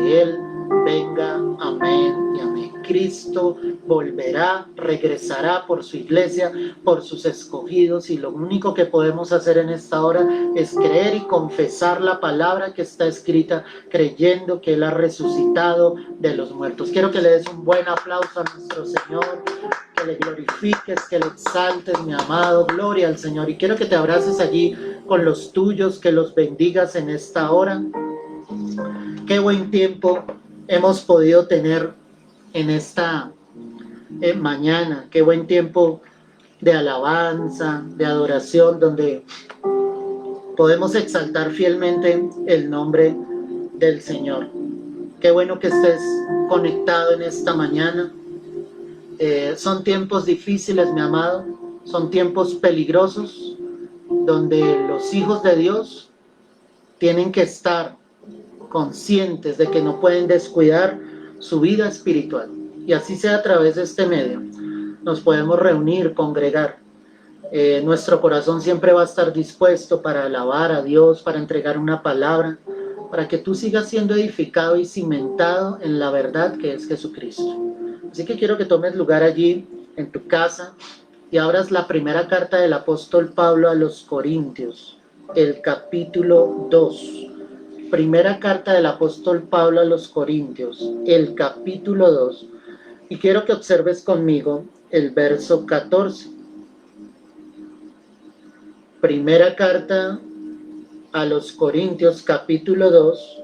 que Él venga. Amén y amén. Cristo volverá, regresará por su iglesia, por sus escogidos, y lo único que podemos hacer en esta hora es creer y confesar la palabra que está escrita, creyendo que Él ha resucitado de los muertos. Quiero que le des un buen aplauso a nuestro Señor, que le glorifiques, que le exaltes, mi amado. Gloria al Señor. Y quiero que te abraces allí con los tuyos, que los bendigas en esta hora. Qué buen tiempo hemos podido tener en esta mañana. Qué buen tiempo de alabanza, de adoración, donde podemos exaltar fielmente el nombre del Señor. Qué bueno que estés conectado en esta mañana. Son tiempos difíciles, mi amado, son tiempos peligrosos, donde los hijos de Dios tienen que estar conscientes de que no pueden descuidar su vida espiritual. Y así sea a través de este medio, nos podemos reunir, congregar. Nuestro corazón siempre va a estar dispuesto para alabar a Dios, para entregar una palabra, para que tú sigas siendo edificado y cimentado en la verdad que es Jesucristo. Así que quiero que tomes lugar allí en tu casa y abras la primera carta del apóstol Pablo a los Corintios, el capítulo 2. Primera carta del apóstol Pablo a los Corintios, el capítulo 2. Y quiero que observes conmigo el verso 14. Primera carta a los Corintios, capítulo 2,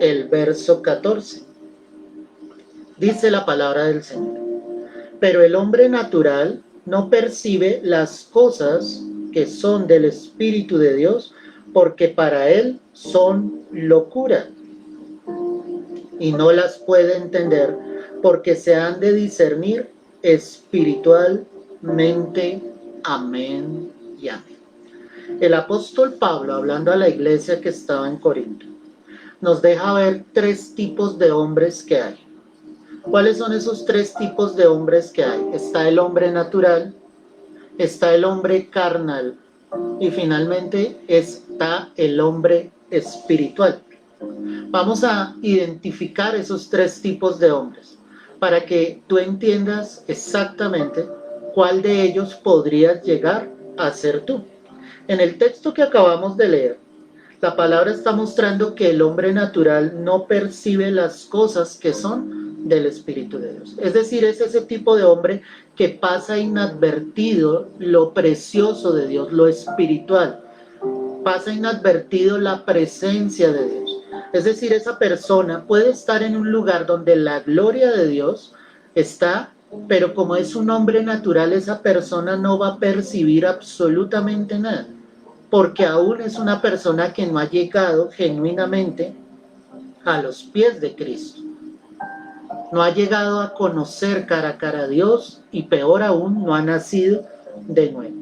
el verso 14. Dice la palabra del Señor: pero el hombre natural no percibe las cosas que son del Espíritu de Dios, porque para él son locura, y no las puede entender, porque se han de discernir espiritualmente. Amén y amén. El apóstol Pablo, hablando a la iglesia que estaba en Corinto, nos deja ver tres tipos de hombres que hay. ¿Cuáles son esos tres tipos de hombres que hay? Está el hombre natural, está el hombre carnal, y finalmente está el hombre espiritual. Vamos a identificar esos tres tipos de hombres para que tú entiendas exactamente cuál de ellos podrías llegar a ser tú. En el texto que acabamos de leer, la palabra está mostrando que el hombre natural no percibe las cosas que son del Espíritu de Dios. Es decir, es ese tipo de hombre que pasa inadvertido lo precioso de Dios, lo espiritual. Pasa inadvertido la presencia de Dios. Es decir, esa persona puede estar en un lugar donde la gloria de Dios está, pero como es un hombre natural, esa persona no va a percibir absolutamente nada, porque aún es una persona que no ha llegado genuinamente a los pies de Cristo. No ha llegado a conocer cara a cara a Dios, y peor aún, no ha nacido de nuevo.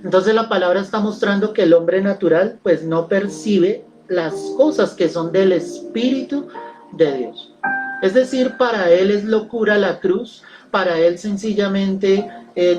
Entonces la palabra está mostrando que el hombre natural pues no percibe las cosas que son del Espíritu de Dios. Es decir, para él es locura la cruz, para él sencillamente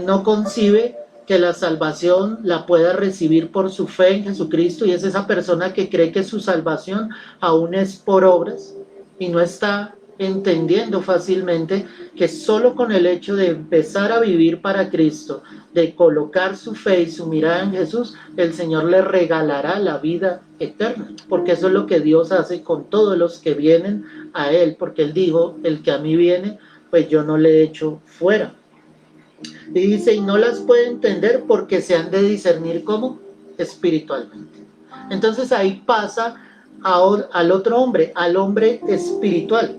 no concibe que la salvación la pueda recibir por su fe en Jesucristo, y es esa persona que cree que su salvación aún es por obras y no está entendiendo fácilmente que solo con el hecho de empezar a vivir para Cristo, de colocar su fe y su mirada en Jesús, el Señor le regalará la vida eterna, porque eso es lo que Dios hace con todos los que vienen a Él, porque Él dijo: el que a mí viene, pues yo no le echo fuera. Y dice: y no las puede entender porque se han de discernir como espiritualmente. Entonces ahí pasa al otro hombre, al hombre espiritual,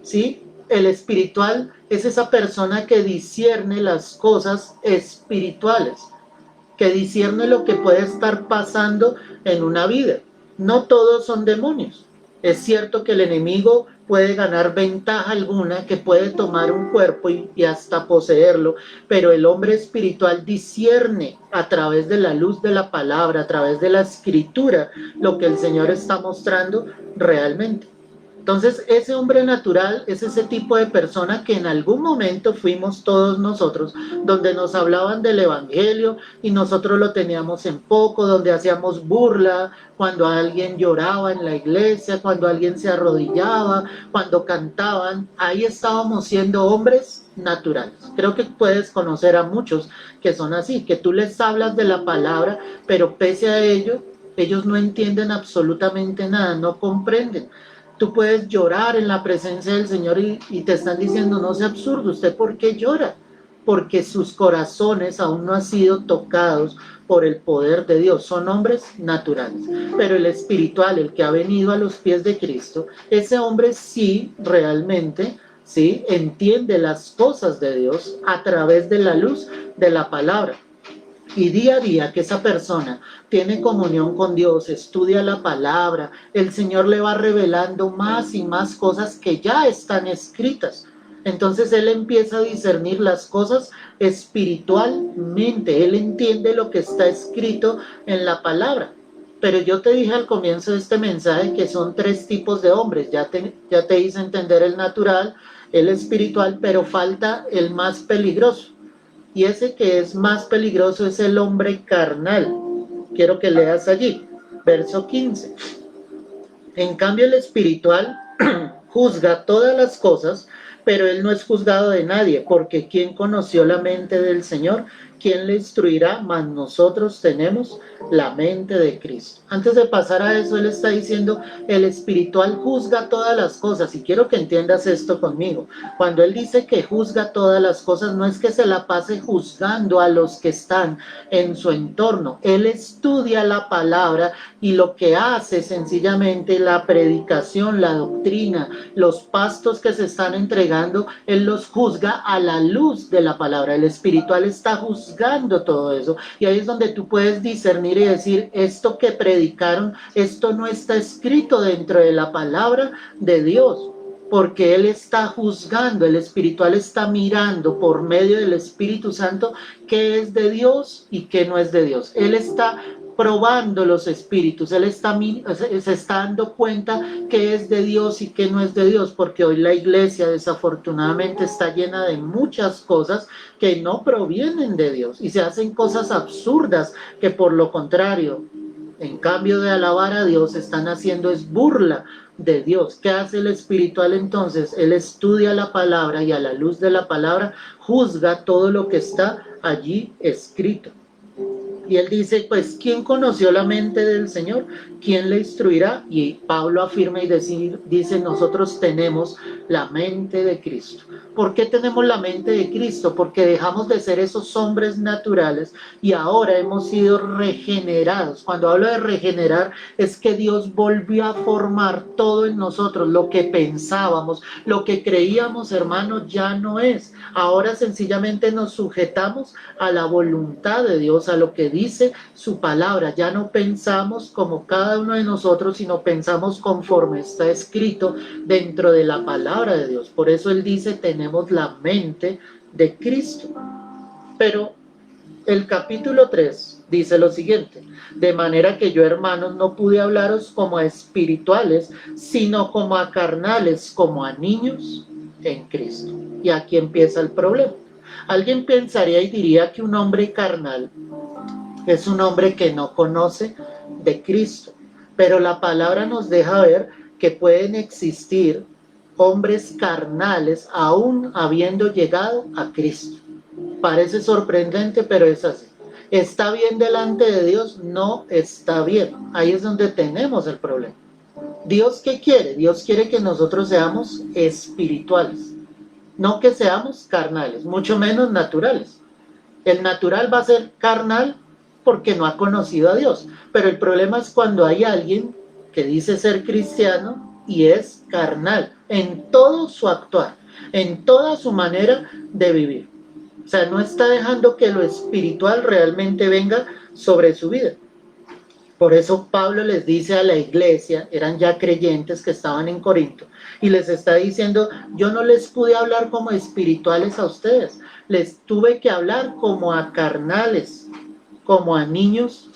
¿sí? El espiritual es esa persona que discierne las cosas espirituales, que discierne lo que puede estar pasando en una vida. No todos son demonios. Es cierto que el enemigo puede ganar ventaja alguna, que puede tomar un cuerpo y hasta poseerlo, pero el hombre espiritual discierne a través de la luz de la palabra, a través de la escritura, lo que el Señor está mostrando realmente. Entonces, ese hombre natural es ese tipo de persona que en algún momento fuimos todos nosotros, donde nos hablaban del evangelio y nosotros lo teníamos en poco, donde hacíamos burla cuando alguien lloraba en la iglesia, cuando alguien se arrodillaba, cuando cantaban. Ahí estábamos siendo hombres naturales. Creo que puedes conocer a muchos que son así, que tú les hablas de la palabra, pero pese a ello, ellos no entienden absolutamente nada, no comprenden. Tú puedes llorar en la presencia del Señor y te están diciendo, no sea absurdo, ¿usted por qué llora? Porque sus corazones aún no han sido tocados por el poder de Dios, son hombres naturales. Pero el espiritual, el que ha venido a los pies de Cristo, ese hombre sí realmente, sí, entiende las cosas de Dios a través de la luz de la palabra. Y día a día que esa persona tiene comunión con Dios, estudia la palabra, el Señor le va revelando más y más cosas que ya están escritas. Entonces él empieza a discernir las cosas espiritualmente, él entiende lo que está escrito en la palabra. Pero yo te dije al comienzo de este mensaje que son tres tipos de hombres, ya te hice entender el natural, el espiritual, pero falta el más peligroso. Y ese que es más peligroso es el hombre carnal. Quiero que leas allí, verso 15. En cambio el espiritual juzga todas las cosas, pero él no es juzgado de nadie, porque ¿quién conoció la mente del Señor? ¿Quién le instruirá? Mas nosotros tenemos la mente de Cristo. Antes de pasar a eso, él está diciendo, el espiritual juzga todas las cosas, y quiero que entiendas esto conmigo. Cuando él dice que juzga todas las cosas, no es que se la pase juzgando a los que están en su entorno. Él estudia la palabra y lo que hace sencillamente la predicación, la doctrina, los pastos que se están entregando, él los juzga a la luz de la palabra. El espiritual está juzgando todo eso, y ahí es donde tú puedes discernir y decir, esto que predicaron, esto no está escrito dentro de la palabra de Dios, porque él está juzgando, el espiritual está mirando por medio del Espíritu Santo qué es de Dios y qué no es de Dios. Él está probando los espíritus, él se está dando cuenta qué es de Dios y qué no es de Dios, porque hoy la iglesia desafortunadamente está llena de muchas cosas que no provienen de Dios y se hacen cosas absurdas que por lo contrario, en cambio de alabar a Dios, están haciendo es burla de Dios. ¿Qué hace el espiritual entonces? Él estudia la palabra y a la luz de la palabra juzga todo lo que está allí escrito. Y él dice, pues, ¿quién conoció la mente del Señor? ¿Quién le instruirá? Y Pablo afirma y dice, nosotros tenemos la mente de Cristo. ¿Por qué tenemos la mente de Cristo? Porque dejamos de ser esos hombres naturales y ahora hemos sido regenerados. Cuando hablo de regenerar, es que Dios volvió a formar todo en nosotros. Lo que pensábamos, lo que creíamos, hermanos, ya no es. Ahora sencillamente nos sujetamos a la voluntad de Dios, a lo que dice su palabra. Ya no pensamos como cada uno de nosotros, sino pensamos conforme está escrito dentro de la palabra de Dios. Por eso él dice, tenemos la mente de Cristo. Pero el capítulo 3 dice lo siguiente, de manera que yo, hermanos, no pude hablaros como a espirituales, sino como a carnales, como a niños en Cristo. Y aquí empieza el problema. Alguien pensaría y diría que un hombre carnal es un hombre que no conoce de Cristo, pero la palabra nos deja ver que pueden existir hombres carnales aún habiendo llegado a Cristo. Parece sorprendente, pero es así. ¿Está bien delante de Dios? No está bien. Ahí es donde tenemos el problema. ¿Dios qué quiere? Dios quiere que nosotros seamos espirituales, no que seamos carnales, mucho menos naturales. El natural va a ser carnal porque no ha conocido a Dios, pero el problema es cuando hay alguien que dice ser cristiano y es carnal en todo su actuar, en toda su manera de vivir. O sea, no está dejando que lo espiritual realmente venga sobre su vida. Por eso Pablo les dice a la iglesia, eran ya creyentes que estaban en Corinto, y les está diciendo, yo no les pude hablar como espirituales a ustedes, les tuve que hablar como a carnales, como a niños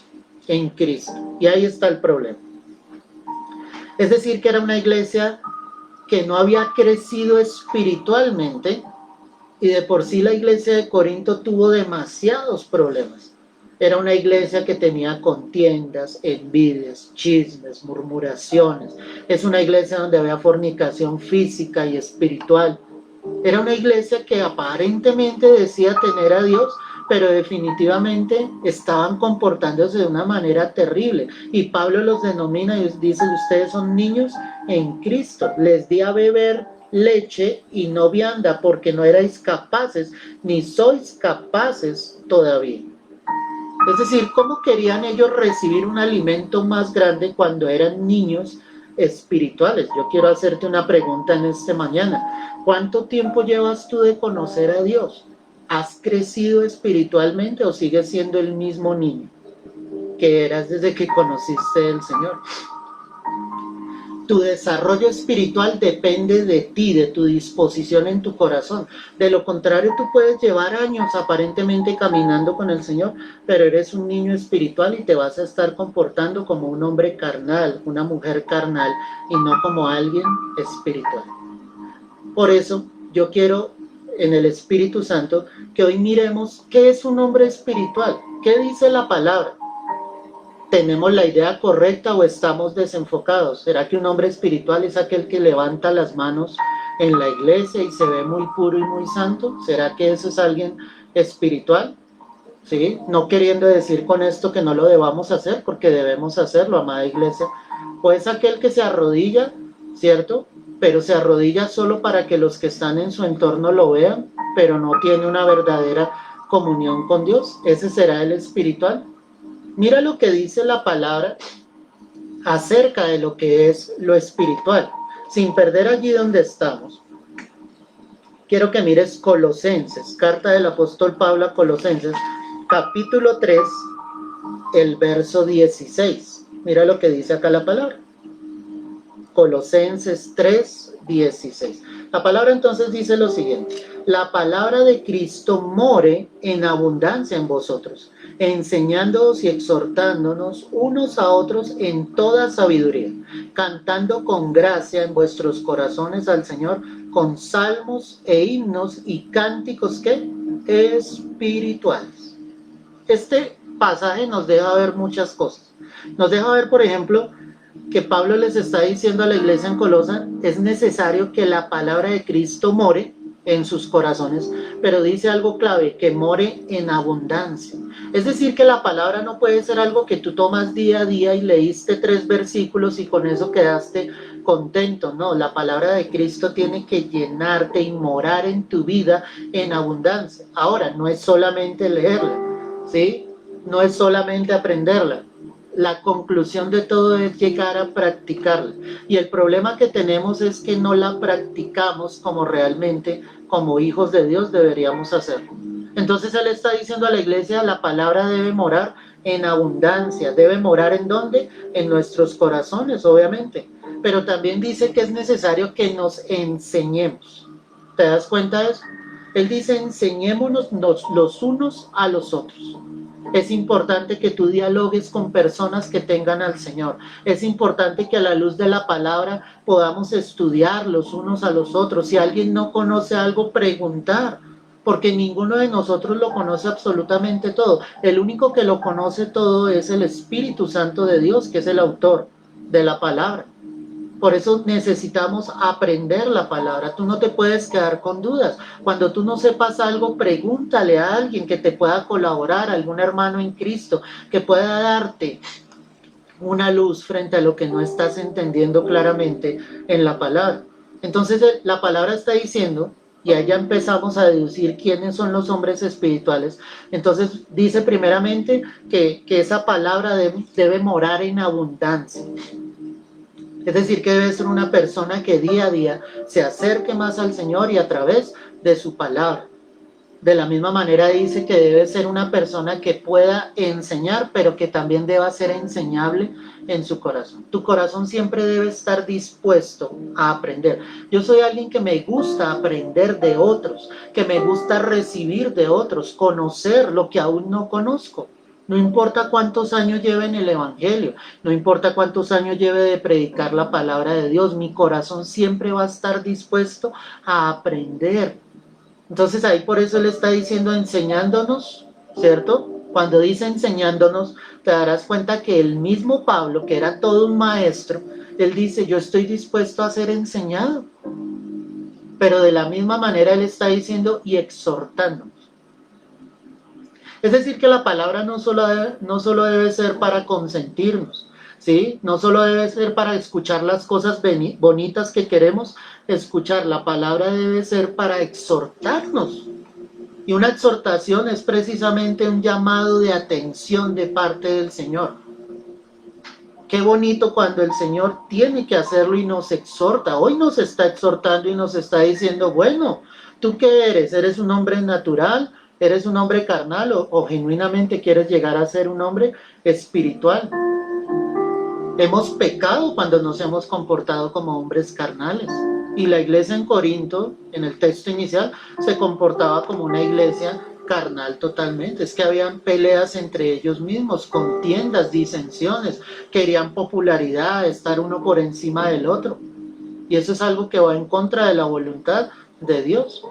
en Cristo. Y ahí está el problema. Es decir, que era una iglesia que no había crecido espiritualmente, y de por sí la iglesia de Corinto tuvo demasiados problemas. Era una iglesia que tenía contiendas, envidias, chismes, murmuraciones. Es una iglesia donde había fornicación física y espiritual. Era una iglesia que aparentemente decía tener a Dios, pero definitivamente estaban comportándose de una manera terrible. Y Pablo los denomina y dice, ustedes son niños en Cristo. Les di a beber leche y no vianda porque no erais capaces, ni sois capaces todavía. Es decir, ¿cómo querían ellos recibir un alimento más grande cuando eran niños espirituales? Yo quiero hacerte una pregunta en este mañana. ¿Cuánto tiempo llevas tú de conocer a Dios? ¿Has crecido espiritualmente o sigues siendo el mismo niño que eras desde que conociste al Señor? Tu desarrollo espiritual depende de ti, de tu disposición en tu corazón. De lo contrario, tú puedes llevar años aparentemente caminando con el Señor, pero eres un niño espiritual y te vas a estar comportando como un hombre carnal, una mujer carnal, y no como alguien espiritual. Por eso, yo quiero, en el Espíritu Santo, que hoy miremos qué es un hombre espiritual, qué dice la palabra. ¿Tenemos la idea correcta o estamos desenfocados? ¿Será que un hombre espiritual es aquel que levanta las manos en la iglesia y se ve muy puro y muy santo? ¿Será que eso es alguien espiritual? ¿Sí? No queriendo decir con esto que no lo debamos hacer, porque debemos hacerlo, amada iglesia. O es aquel que se arrodilla, ¿cierto? Pero se arrodilla solo para que los que están en su entorno lo vean, pero no tiene una verdadera comunión con Dios. ¿Ese será el espiritual? Mira lo que dice la palabra acerca de lo que es lo espiritual, sin perder allí donde estamos. Quiero que mires Colosenses, carta del apóstol Pablo a Colosenses, capítulo 3, el verso 16. Mira lo que dice acá la palabra. Colosenses 3, 16. La palabra entonces dice lo siguiente: la palabra de Cristo more en abundancia en vosotros, enseñándoos y exhortándonos unos a otros en toda sabiduría, cantando con gracia en vuestros corazones al Señor, con salmos e himnos y cánticos ¿qué? Espirituales. Este pasaje nos deja ver muchas cosas. Nos deja ver, por ejemplo, que Pablo les está diciendo a la iglesia en Colosa, es necesario que la palabra de Cristo more en sus corazones, pero dice algo clave, que more en abundancia. Es decir, que la palabra no puede ser algo que tú tomas día a día y leíste 3 versículos y con eso quedaste contento. No, la palabra de Cristo tiene que llenarte y morar en tu vida en abundancia. Ahora, no es solamente leerla, ¿sí? No es solamente aprenderla. La conclusión de todo es llegar a practicarla. Y el problema que tenemos es que no la practicamos como realmente, como hijos de Dios, deberíamos hacerlo. Entonces él está diciendo a la iglesia, la palabra debe morar en abundancia. ¿Debe morar en dónde? En nuestros corazones, obviamente. Pero también dice que es necesario que nos enseñemos. ¿Te das cuenta de eso? Él dice, enseñémonos los unos a los otros. Es importante que tú dialogues con personas que tengan al Señor. Es importante que a la luz de la palabra podamos estudiar los unos a los otros. Si alguien no conoce algo, preguntar, porque ninguno de nosotros lo conoce absolutamente todo. El único que lo conoce todo es el Espíritu Santo de Dios, que es el autor de la palabra. Por eso necesitamos aprender la palabra. Tú no te puedes quedar con dudas. Cuando tú no sepas algo, pregúntale a alguien que te pueda colaborar, algún hermano en Cristo, que pueda darte una luz frente a lo que no estás entendiendo claramente en la palabra. Entonces la palabra está diciendo, y ahí ya empezamos a deducir quiénes son los hombres espirituales. Entonces dice primeramente que esa palabra debe morar en abundancia. Es decir, que debe ser una persona que día a día se acerque más al Señor y a través de su palabra. De la misma manera dice que debe ser una persona que pueda enseñar, pero que también deba ser enseñable en su corazón. Tu corazón siempre debe estar dispuesto a aprender. Yo soy alguien que me gusta aprender de otros, que me gusta recibir de otros, conocer lo que aún no conozco. No importa cuántos años lleve en el Evangelio, no importa cuántos años lleve de predicar la palabra de Dios, mi corazón siempre va a estar dispuesto a aprender. Entonces ahí por eso él está diciendo enseñándonos, ¿cierto? Cuando dice enseñándonos, te darás cuenta que el mismo Pablo, que era todo un maestro, él dice, yo estoy dispuesto a ser enseñado. Pero de la misma manera él está diciendo y exhortándonos. Es decir, que la palabra no solo debe ser para consentirnos, ¿sí? No solo debe ser para escuchar las cosas bonitas que queremos escuchar, la palabra debe ser para exhortarnos. Y una exhortación es precisamente un llamado de atención de parte del Señor. Qué bonito cuando el Señor tiene que hacerlo y nos exhorta. Hoy nos está exhortando y nos está diciendo, bueno, ¿tú qué eres? ¿Eres un hombre natural? ¿Eres un hombre carnal o genuinamente quieres llegar a ser un hombre espiritual? Hemos pecado cuando nos hemos comportado como hombres carnales. Y la iglesia en Corinto, en el texto inicial, se comportaba como una iglesia carnal totalmente. Es que habían peleas entre ellos mismos, contiendas, disensiones, querían popularidad, estar uno por encima del otro. Y eso es algo que va en contra de la voluntad de Dios.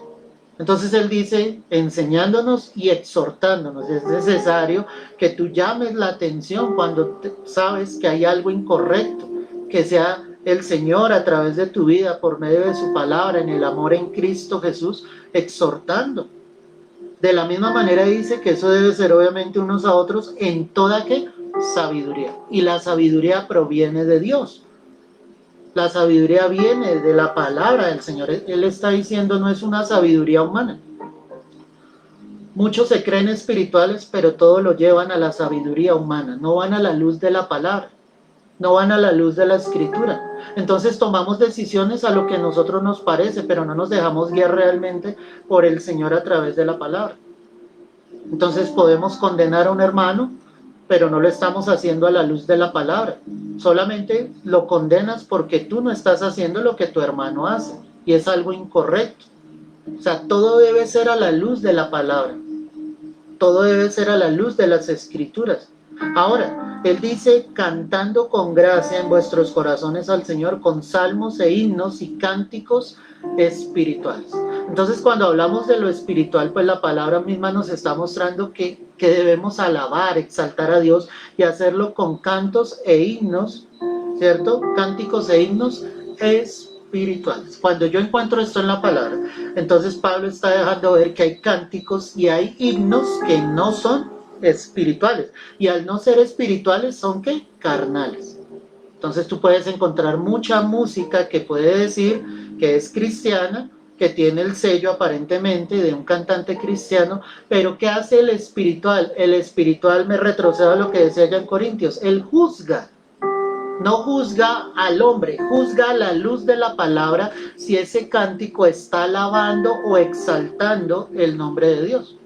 Entonces él dice, enseñándonos y exhortándonos. Es necesario que tú llames la atención cuando sabes que hay algo incorrecto, que sea el Señor a través de tu vida, por medio de su palabra, en el amor en Cristo Jesús, exhortando. De la misma manera dice que eso debe ser obviamente unos a otros en toda ¿qué? Sabiduría. Y la sabiduría proviene de Dios. La sabiduría viene de la palabra del Señor. Él está diciendo, no es una sabiduría humana. Muchos se creen espirituales, pero todo lo llevan a la sabiduría humana. No van a la luz de la palabra. No van a la luz de la escritura. Entonces tomamos decisiones a lo que a nosotros nos parece, pero no nos dejamos guiar realmente por el Señor a través de la palabra. Entonces podemos condenar a un hermano, pero no lo estamos haciendo a la luz de la palabra. Solamente lo condenas porque tú no estás haciendo lo que tu hermano hace, y es algo incorrecto. O sea, todo debe ser a la luz de la palabra. Todo debe ser a la luz de las escrituras. Ahora, él dice, cantando con gracia en vuestros corazones al Señor, con salmos e himnos y cánticos espirituales. Entonces, cuando hablamos de lo espiritual, pues la palabra misma nos está mostrando que debemos alabar, exaltar a Dios y hacerlo con cantos e himnos, ¿cierto? Cánticos e himnos espirituales. Cuando yo encuentro esto en la palabra, entonces Pablo está dejando ver que hay cánticos y hay himnos que no son espirituales. Y al no ser espirituales, ¿son qué? Carnales. Entonces tú puedes encontrar mucha música que puede decir que es cristiana, que tiene el sello aparentemente de un cantante cristiano, pero ¿qué hace el espiritual? El espiritual, me retrocedo a lo que decía ya en Corintios, él juzga. No juzga al hombre, juzga a la luz de la palabra si ese cántico está alabando o exaltando el nombre de Dios.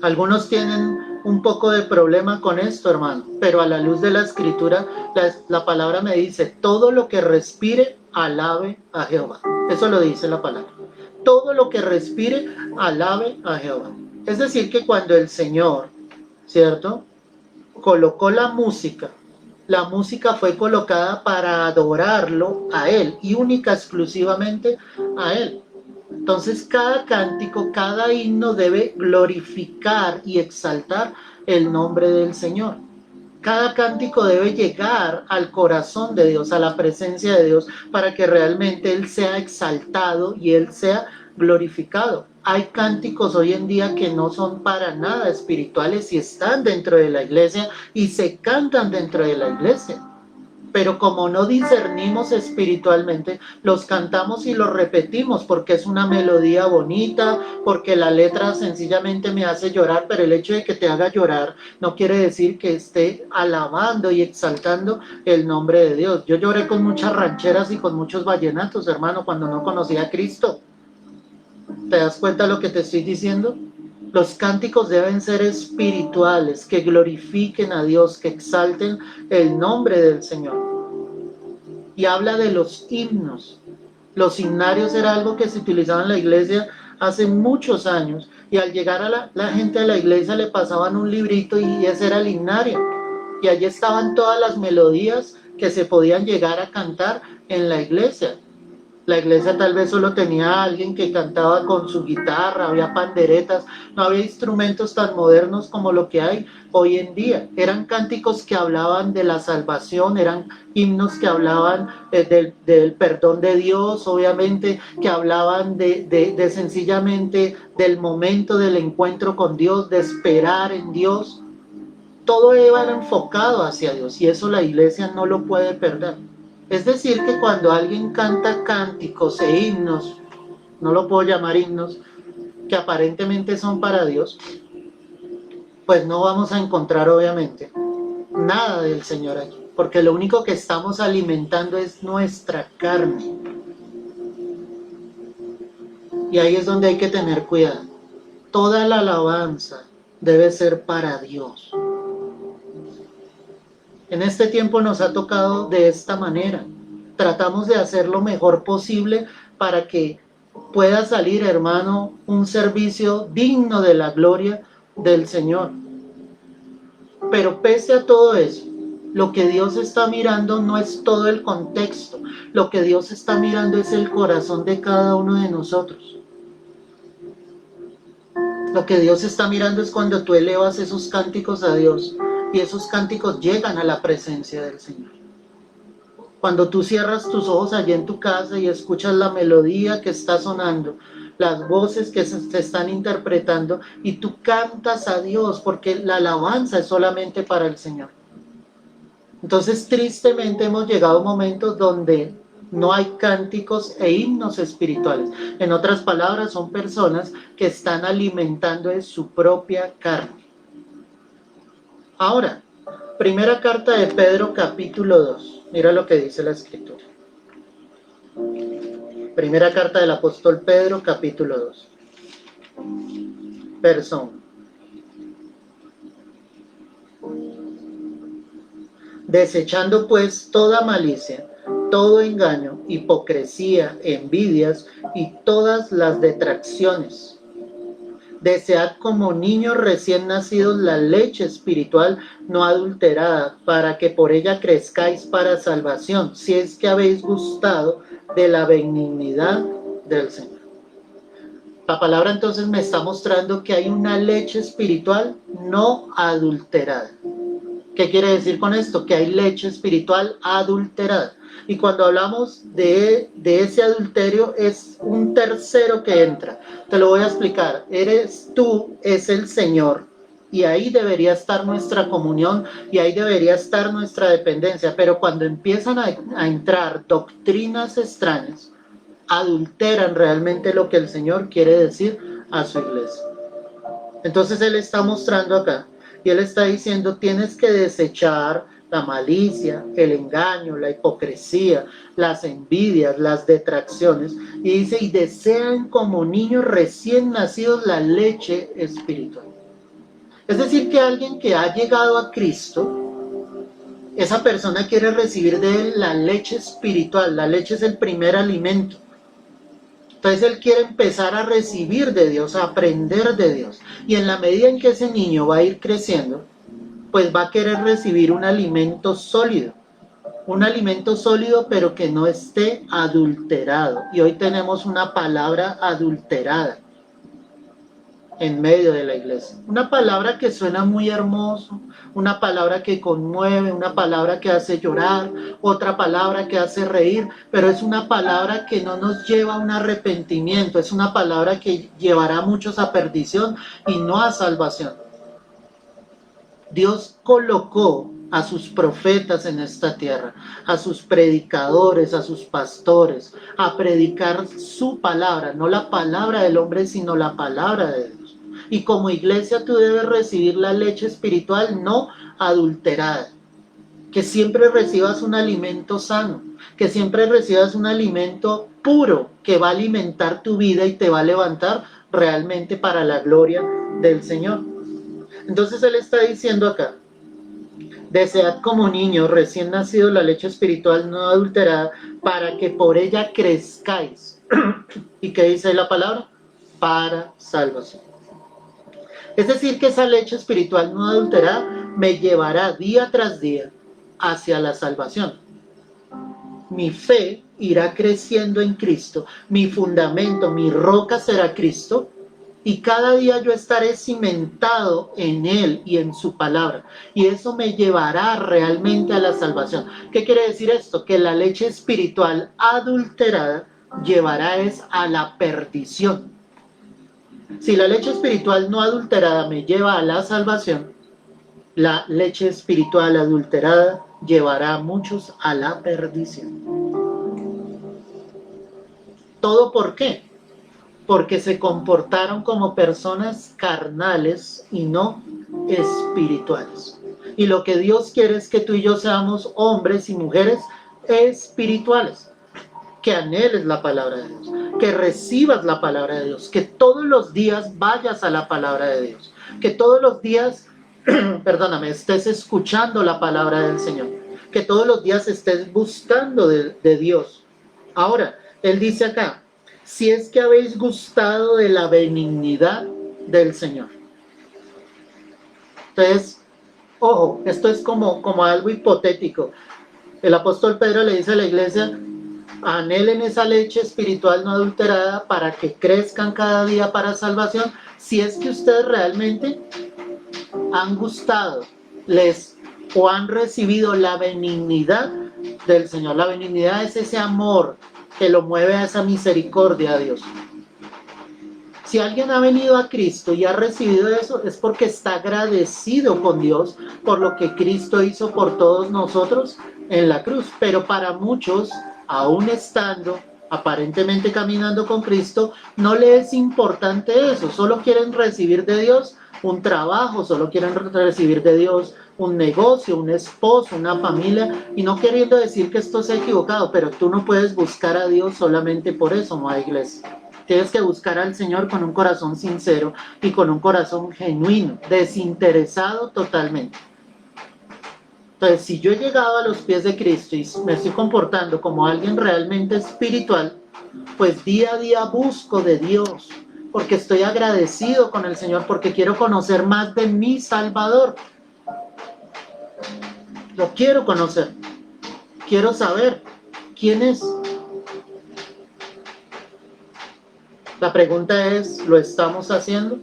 Algunos tienen un poco de problema con esto, hermano, pero a la luz de la escritura, la palabra me dice, todo lo que respire, alabe a Jehová. Eso lo dice la palabra. Todo lo que respire, alabe a Jehová. Es decir, que cuando el Señor, ¿cierto?, colocó la música fue colocada para adorarlo a Él y única, exclusivamente a Él. Entonces cada cántico, cada himno debe glorificar y exaltar el nombre del Señor. Cada cántico debe llegar al corazón de Dios, a la presencia de Dios, para que realmente Él sea exaltado y Él sea glorificado. Hay cánticos hoy en día que no son para nada espirituales y están dentro de la iglesia y se cantan dentro de la iglesia. Pero como no discernimos espiritualmente, los cantamos y los repetimos porque es una melodía bonita, porque la letra sencillamente me hace llorar, pero el hecho de que te haga llorar no quiere decir que esté alabando y exaltando el nombre de Dios. Yo lloré con muchas rancheras y con muchos vallenatos, hermano, cuando no conocía a Cristo. ¿Te das cuenta de lo que te estoy diciendo? Los cánticos deben ser espirituales, que glorifiquen a Dios, que exalten el nombre del Señor. Y habla de los himnos. Los himnarios era algo que se utilizaba en la iglesia hace muchos años, y al llegar a la gente a la iglesia le pasaban un librito y ese era el himnario. Y allí estaban todas las melodías que se podían llegar a cantar en la iglesia. La iglesia tal vez solo tenía a alguien que cantaba con su guitarra, había panderetas, no había instrumentos tan modernos como lo que hay hoy en día. Eran cánticos que hablaban de la salvación, eran himnos que hablaban del perdón de Dios, obviamente, que hablaban de sencillamente del momento del encuentro con Dios, de esperar en Dios. Todo iba enfocado hacia Dios y eso la iglesia no lo puede perder. Es decir, que cuando alguien canta cánticos e himnos, no lo puedo llamar himnos, que aparentemente son para Dios, pues no vamos a encontrar obviamente nada del Señor allí, porque lo único que estamos alimentando es nuestra carne. Y ahí es donde hay que tener cuidado. Toda la alabanza debe ser para Dios. En este tiempo nos ha tocado de esta manera. Tratamos de hacer lo mejor posible para que pueda salir, hermano, un servicio digno de la gloria del Señor. Pero pese a todo eso, lo que Dios está mirando no es todo el contexto. Lo que Dios está mirando es el corazón de cada uno de nosotros. Lo que Dios está mirando es cuando tú elevas esos cánticos a Dios. Y esos cánticos llegan a la presencia del Señor. Cuando tú cierras tus ojos allí en tu casa y escuchas la melodía que está sonando, las voces que se están interpretando, y tú cantas a Dios, porque la alabanza es solamente para el Señor. Entonces, tristemente hemos llegado a momentos donde no hay cánticos e himnos espirituales. En otras palabras, son personas que están alimentando de su propia carne. Ahora, primera carta de Pedro, capítulo 2. Mira lo que dice la Escritura. Primera carta del apóstol Pedro, capítulo 2. Verso 1. Desechando pues toda malicia, todo engaño, hipocresía, envidias y todas las detracciones. Desead como niños recién nacidos la leche espiritual no adulterada, para que por ella crezcáis para salvación, si es que habéis gustado de la benignidad del Señor. La palabra entonces me está mostrando que hay una leche espiritual no adulterada. ¿Qué quiere decir con esto? Que hay leche espiritual adulterada. Y cuando hablamos de ese adulterio, es un tercero que entra. Te lo voy a explicar. Eres tú, es el Señor. Y ahí debería estar nuestra comunión y ahí debería estar nuestra dependencia. Pero cuando empiezan a entrar doctrinas extrañas, adulteran realmente lo que el Señor quiere decir a su iglesia. Entonces Él está mostrando acá. Y Él está diciendo, tienes que desechar la malicia, el engaño, la hipocresía, las envidias, las detracciones. Y dice, y desean como niños recién nacidos la leche espiritual. Es decir, que alguien que ha llegado a Cristo, esa persona quiere recibir de Él la leche espiritual. La leche es el primer alimento. Entonces Él quiere empezar a recibir de Dios, a aprender de Dios. Y en la medida en que ese niño va a ir creciendo, pues va a querer recibir un alimento sólido. Un alimento sólido, pero que no esté adulterado. Y hoy tenemos una palabra adulterada en medio de la iglesia. Una palabra que suena muy hermoso, una palabra que conmueve, una palabra que hace llorar, otra palabra que hace reír, pero es una palabra que no nos lleva a un arrepentimiento, es una palabra que llevará a muchos a perdición y no a salvación. Dios colocó a sus profetas en esta tierra, a sus predicadores, a sus pastores, a predicar su palabra, no la palabra del hombre, sino la palabra de Dios. Y como iglesia tú debes recibir la leche espiritual no adulterada. Que siempre recibas un alimento sano, que siempre recibas un alimento puro que va a alimentar tu vida y te va a levantar realmente para la gloria del Señor. Entonces Él está diciendo acá, desead como niños recién nacidos la leche espiritual no adulterada para que por ella crezcáis. ¿Y qué dice la palabra? para salvación. Es decir, que esa leche espiritual no adulterada me llevará día tras día hacia la salvación. Mi fe irá creciendo en Cristo, mi fundamento, mi roca será Cristo, y cada día yo estaré cimentado en Él y en su palabra, y eso me llevará realmente a la salvación. ¿Qué quiere decir esto? Que la leche espiritual adulterada llevará a la perdición. Si la leche espiritual no adulterada me lleva a la salvación, la leche espiritual adulterada llevará a muchos a la perdición. ¿Todo por qué? Porque se comportaron como personas carnales y no espirituales. Y lo que Dios quiere es que tú y yo seamos hombres y mujeres espirituales, que anheles la palabra de Dios, que recibas la palabra de Dios, que todos los días vayas a la palabra de Dios, que todos los días, estés escuchando la palabra del Señor, que todos los días estés buscando de Dios. Ahora, Él dice acá, si es que habéis gustado de la benignidad del Señor. Entonces, ojo, esto es como algo hipotético. El apóstol Pedro le dice a la iglesia, anhelen esa leche espiritual no adulterada para que crezcan cada día para salvación, si es que ustedes realmente han gustado, o han recibido la benignidad del Señor. La benignidad es ese amor que lo mueve a esa misericordia de Dios. Si alguien ha venido a Cristo y ha recibido eso, es porque está agradecido con Dios por lo que Cristo hizo por todos nosotros en la cruz. Pero para muchos, aún estando aparentemente caminando con Cristo, no le es importante eso. Solo quieren recibir de Dios un trabajo, solo quieren recibir de Dios un negocio, un esposo, una familia, y no queriendo decir que esto sea equivocado, pero tú no puedes buscar a Dios solamente por eso, no hay iglesia. Tienes que buscar al Señor con un corazón sincero y con un corazón genuino, desinteresado totalmente. Entonces, si yo he llegado a los pies de Cristo y me estoy comportando como alguien realmente espiritual, pues día a día busco de Dios, porque estoy agradecido con el Señor, porque quiero conocer más de mi Salvador. Lo quiero conocer, quiero saber quién es. La pregunta es, ¿lo estamos haciendo?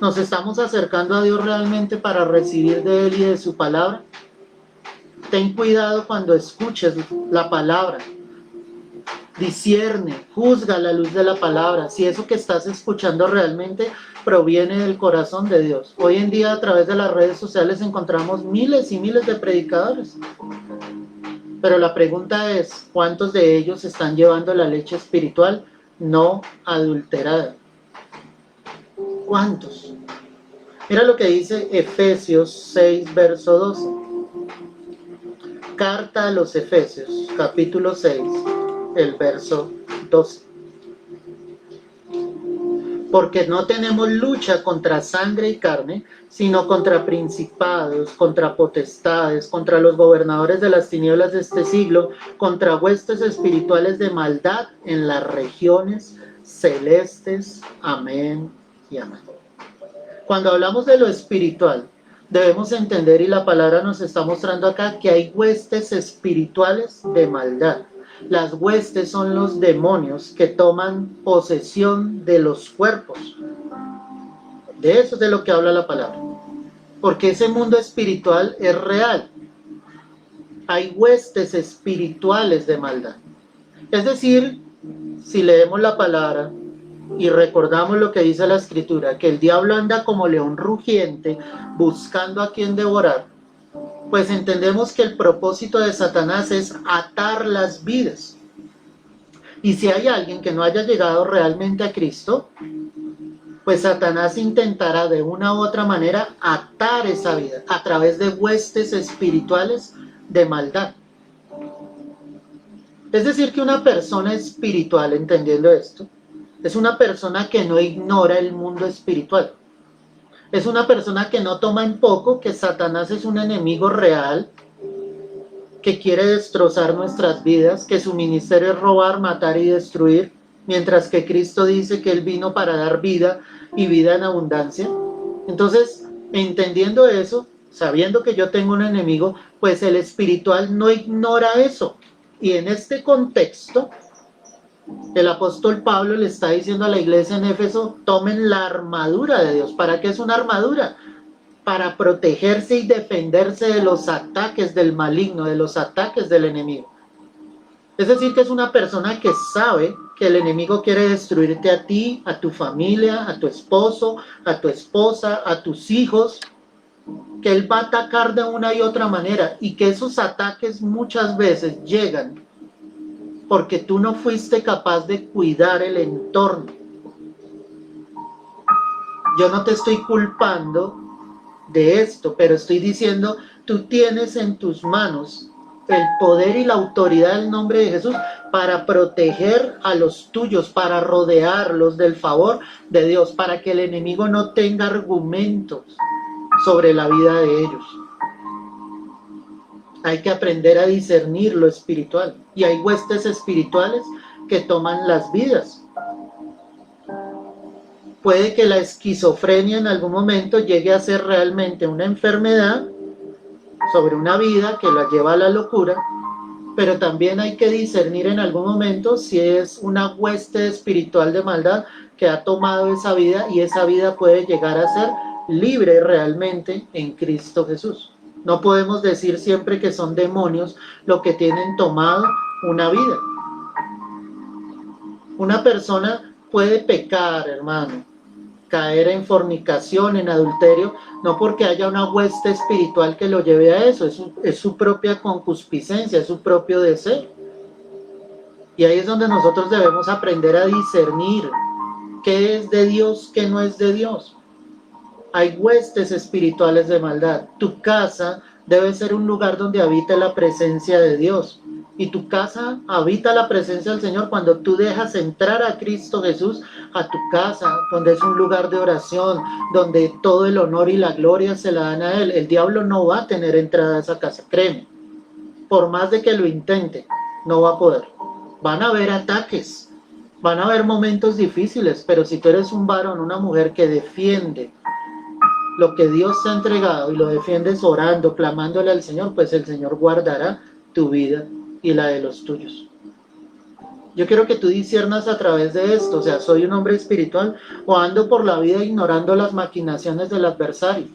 ¿Nos estamos acercando a Dios realmente para recibir de Él y de su palabra? Ten cuidado cuando escuches la palabra. Discierne, juzga a la luz de la palabra, si eso que estás escuchando realmente proviene del corazón de Dios. Hoy en día a través de las redes sociales encontramos miles y miles de predicadores. Pero la pregunta es, ¿cuántos de ellos están llevando la leche espiritual no adulterada? ¿Cuántos? Mira lo que dice Efesios 6, verso 12. Carta a los Efesios, capítulo 6, el verso 12. Porque no tenemos lucha contra sangre y carne, sino contra principados, contra potestades, contra los gobernadores de las tinieblas de este siglo, contra huestes espirituales de maldad en las regiones celestes. Amén y amén. Cuando hablamos de lo espiritual, debemos entender, y la palabra nos está mostrando acá, que hay huestes espirituales de maldad. Las huestes son los demonios que toman posesión de los cuerpos. De eso es de lo que habla la palabra. Porque ese mundo espiritual es real. Hay huestes espirituales de maldad. Es decir, si leemos la palabra y recordamos lo que dice la Escritura, que el diablo anda como león rugiente buscando a quien devorar, pues entendemos que el propósito de Satanás es atar las vidas. Y si hay alguien que no haya llegado realmente a Cristo, pues Satanás intentará de una u otra manera atar esa vida a través de huestes espirituales de maldad. Es decir, que una persona espiritual, entendiendo esto, es una persona que no ignora el mundo espiritual. Es una persona que no toma en poco que Satanás es un enemigo real, que quiere destrozar nuestras vidas, que su ministerio es robar, matar y destruir. mientras que Cristo dice que Él vino para dar vida y vida en abundancia. Entonces, entendiendo eso, sabiendo que yo tengo un enemigo, pues el espiritual no ignora eso. Y en este contexto, el apóstol Pablo le está diciendo a la iglesia en Éfeso, tomen la armadura de Dios. ¿Para qué es una armadura? Para protegerse y defenderse de los ataques del maligno, de los ataques del enemigo. Es decir, que es una persona que sabe que el enemigo quiere destruirte a ti, a tu familia, a tu esposo, a tu esposa, a tus hijos, que él va a atacar de una y otra manera y que esos ataques muchas veces llegan porque tú no fuiste capaz de cuidar el entorno. Yo no te estoy culpando de esto, pero estoy diciendo, tú tienes en tus manos el poder y la autoridad del nombre de Jesús para proteger a los tuyos, para rodearlos del favor de Dios, para que el enemigo no tenga argumentos sobre la vida de ellos. Hay que aprender a discernir lo espiritual, y hay huestes espirituales que toman las vidas. Puede que la esquizofrenia en algún momento llegue a ser realmente una enfermedad sobre una vida que la lleva a la locura, pero también hay que discernir en algún momento si es una hueste espiritual de maldad que ha tomado esa vida, y esa vida puede llegar a ser libre realmente en Cristo Jesús. No podemos decir siempre que son demonios lo que tienen tomado una vida. Una persona puede pecar, hermano, caer en fornicación, en adulterio, no porque haya una hueste espiritual que lo lleve a eso, es su propia concupiscencia, es su propio deseo. Y ahí es donde nosotros debemos aprender a discernir qué es de Dios, qué no es de Dios. Hay huestes espirituales de maldad. Tu casa debe ser un lugar donde habita la presencia de Dios. Y tu casa habita la presencia del Señor cuando tú dejas entrar a Cristo Jesús a tu casa, donde es un lugar de oración, donde todo el honor y la gloria se la dan a Él. El diablo no va a tener entrada a esa casa, créeme. Por más de que lo intente, no va a poder. Van a haber ataques, van a haber momentos difíciles, pero si tú eres un varón, una mujer que defiende lo que Dios te ha entregado y lo defiendes orando, clamándole al Señor, pues el Señor guardará tu vida y la de los tuyos. Yo quiero que tú disiernas a través de esto, o sea, ¿soy un hombre espiritual o ando por la vida ignorando las maquinaciones del adversario?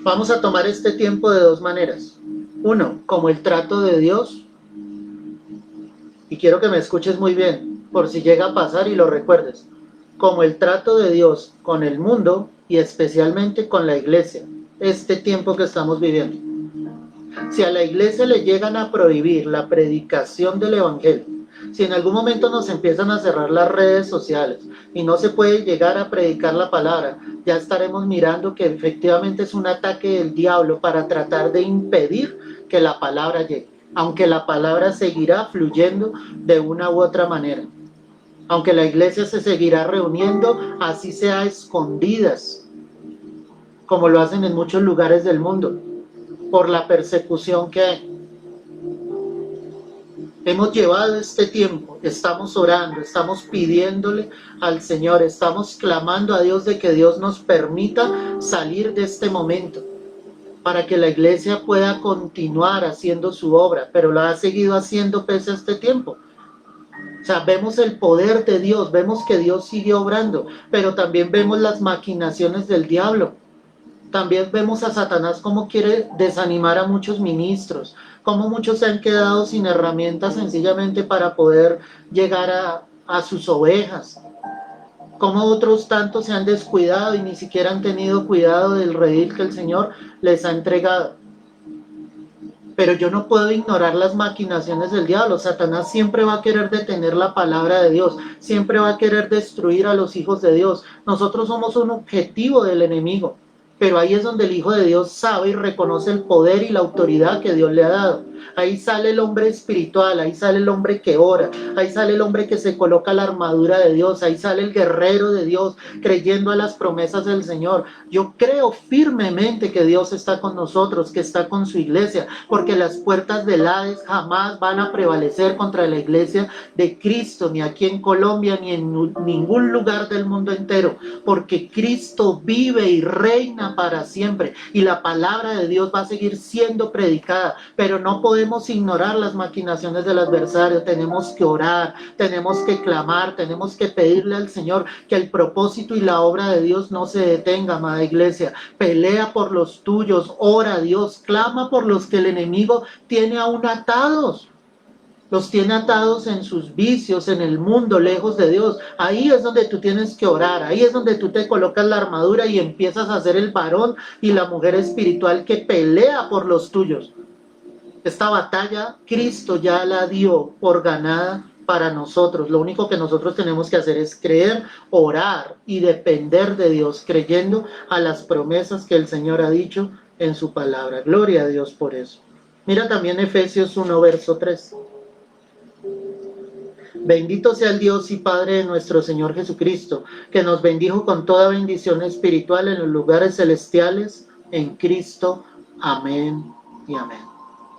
Vamos a tomar este tiempo de dos maneras. Uno, como el trato de Dios, y quiero que me escuches muy bien, por si llega a pasar y lo recuerdes, como el trato de Dios con el mundo y especialmente con la iglesia, este tiempo que estamos viviendo. Si a la iglesia le llegan a prohibir la predicación del evangelio, si en algún momento nos empiezan a cerrar las redes sociales y no se puede llegar a predicar la palabra, ya estaremos mirando que efectivamente es un ataque del diablo para tratar de impedir que la palabra llegue, aunque la palabra seguirá fluyendo de una u otra manera. Aunque la iglesia se seguirá reuniendo, así sea a escondidas, como lo hacen en muchos lugares del mundo, por la persecución que hay. Hemos llevado este tiempo, estamos orando, estamos pidiéndole al Señor, estamos clamando a Dios de que Dios nos permita salir de este momento, para que la iglesia pueda continuar haciendo su obra, pero la ha seguido haciendo pese a este tiempo. O sea, vemos el poder de Dios, vemos que Dios sigue obrando, pero también vemos las maquinaciones del diablo. También vemos a Satanás cómo quiere desanimar a muchos ministros, cómo muchos se han quedado sin herramientas sencillamente para poder llegar a sus ovejas, cómo otros tantos se han descuidado y ni siquiera han tenido cuidado del redil que el Señor les ha entregado. Pero yo no puedo ignorar las maquinaciones del diablo. Satanás siempre va a querer detener la palabra de Dios, siempre va a querer destruir a los hijos de Dios. Nosotros somos un objetivo del enemigo, pero ahí es donde el Hijo de Dios sabe y reconoce el poder y la autoridad que Dios le ha dado. Ahí sale el hombre espiritual, ahí sale el hombre que ora, ahí sale el hombre que se coloca la armadura de Dios, ahí sale el guerrero de Dios, creyendo a las promesas del Señor. Yo creo firmemente que Dios está con nosotros, que está con su iglesia, porque las puertas del Hades jamás van a prevalecer contra la iglesia de Cristo, ni aquí en Colombia, ni en ningún lugar del mundo entero, porque Cristo vive y reina para siempre, y la palabra de Dios va a seguir siendo predicada, pero no podemos ignorar las maquinaciones del adversario. Tenemos que orar, tenemos que clamar, tenemos que pedirle al Señor que el propósito y la obra de Dios no se detenga, amada iglesia. Pelea por los tuyos, ora a Dios, clama por los que el enemigo tiene aún atados. Los tiene atados en sus vicios, en el mundo, lejos de Dios. Ahí es donde tú tienes que orar, ahí es donde tú te colocas la armadura y empiezas a ser el varón y la mujer espiritual que pelea por los tuyos. Esta batalla Cristo ya la dio por ganada para nosotros. Lo único que nosotros tenemos que hacer es creer, orar y depender de Dios, creyendo a las promesas que el Señor ha dicho en su palabra. Gloria a Dios por eso. Mira también Efesios 1, verso 3. Bendito sea el Dios y Padre de nuestro Señor Jesucristo, que nos bendijo con toda bendición espiritual en los lugares celestiales en Cristo. Amén y amén.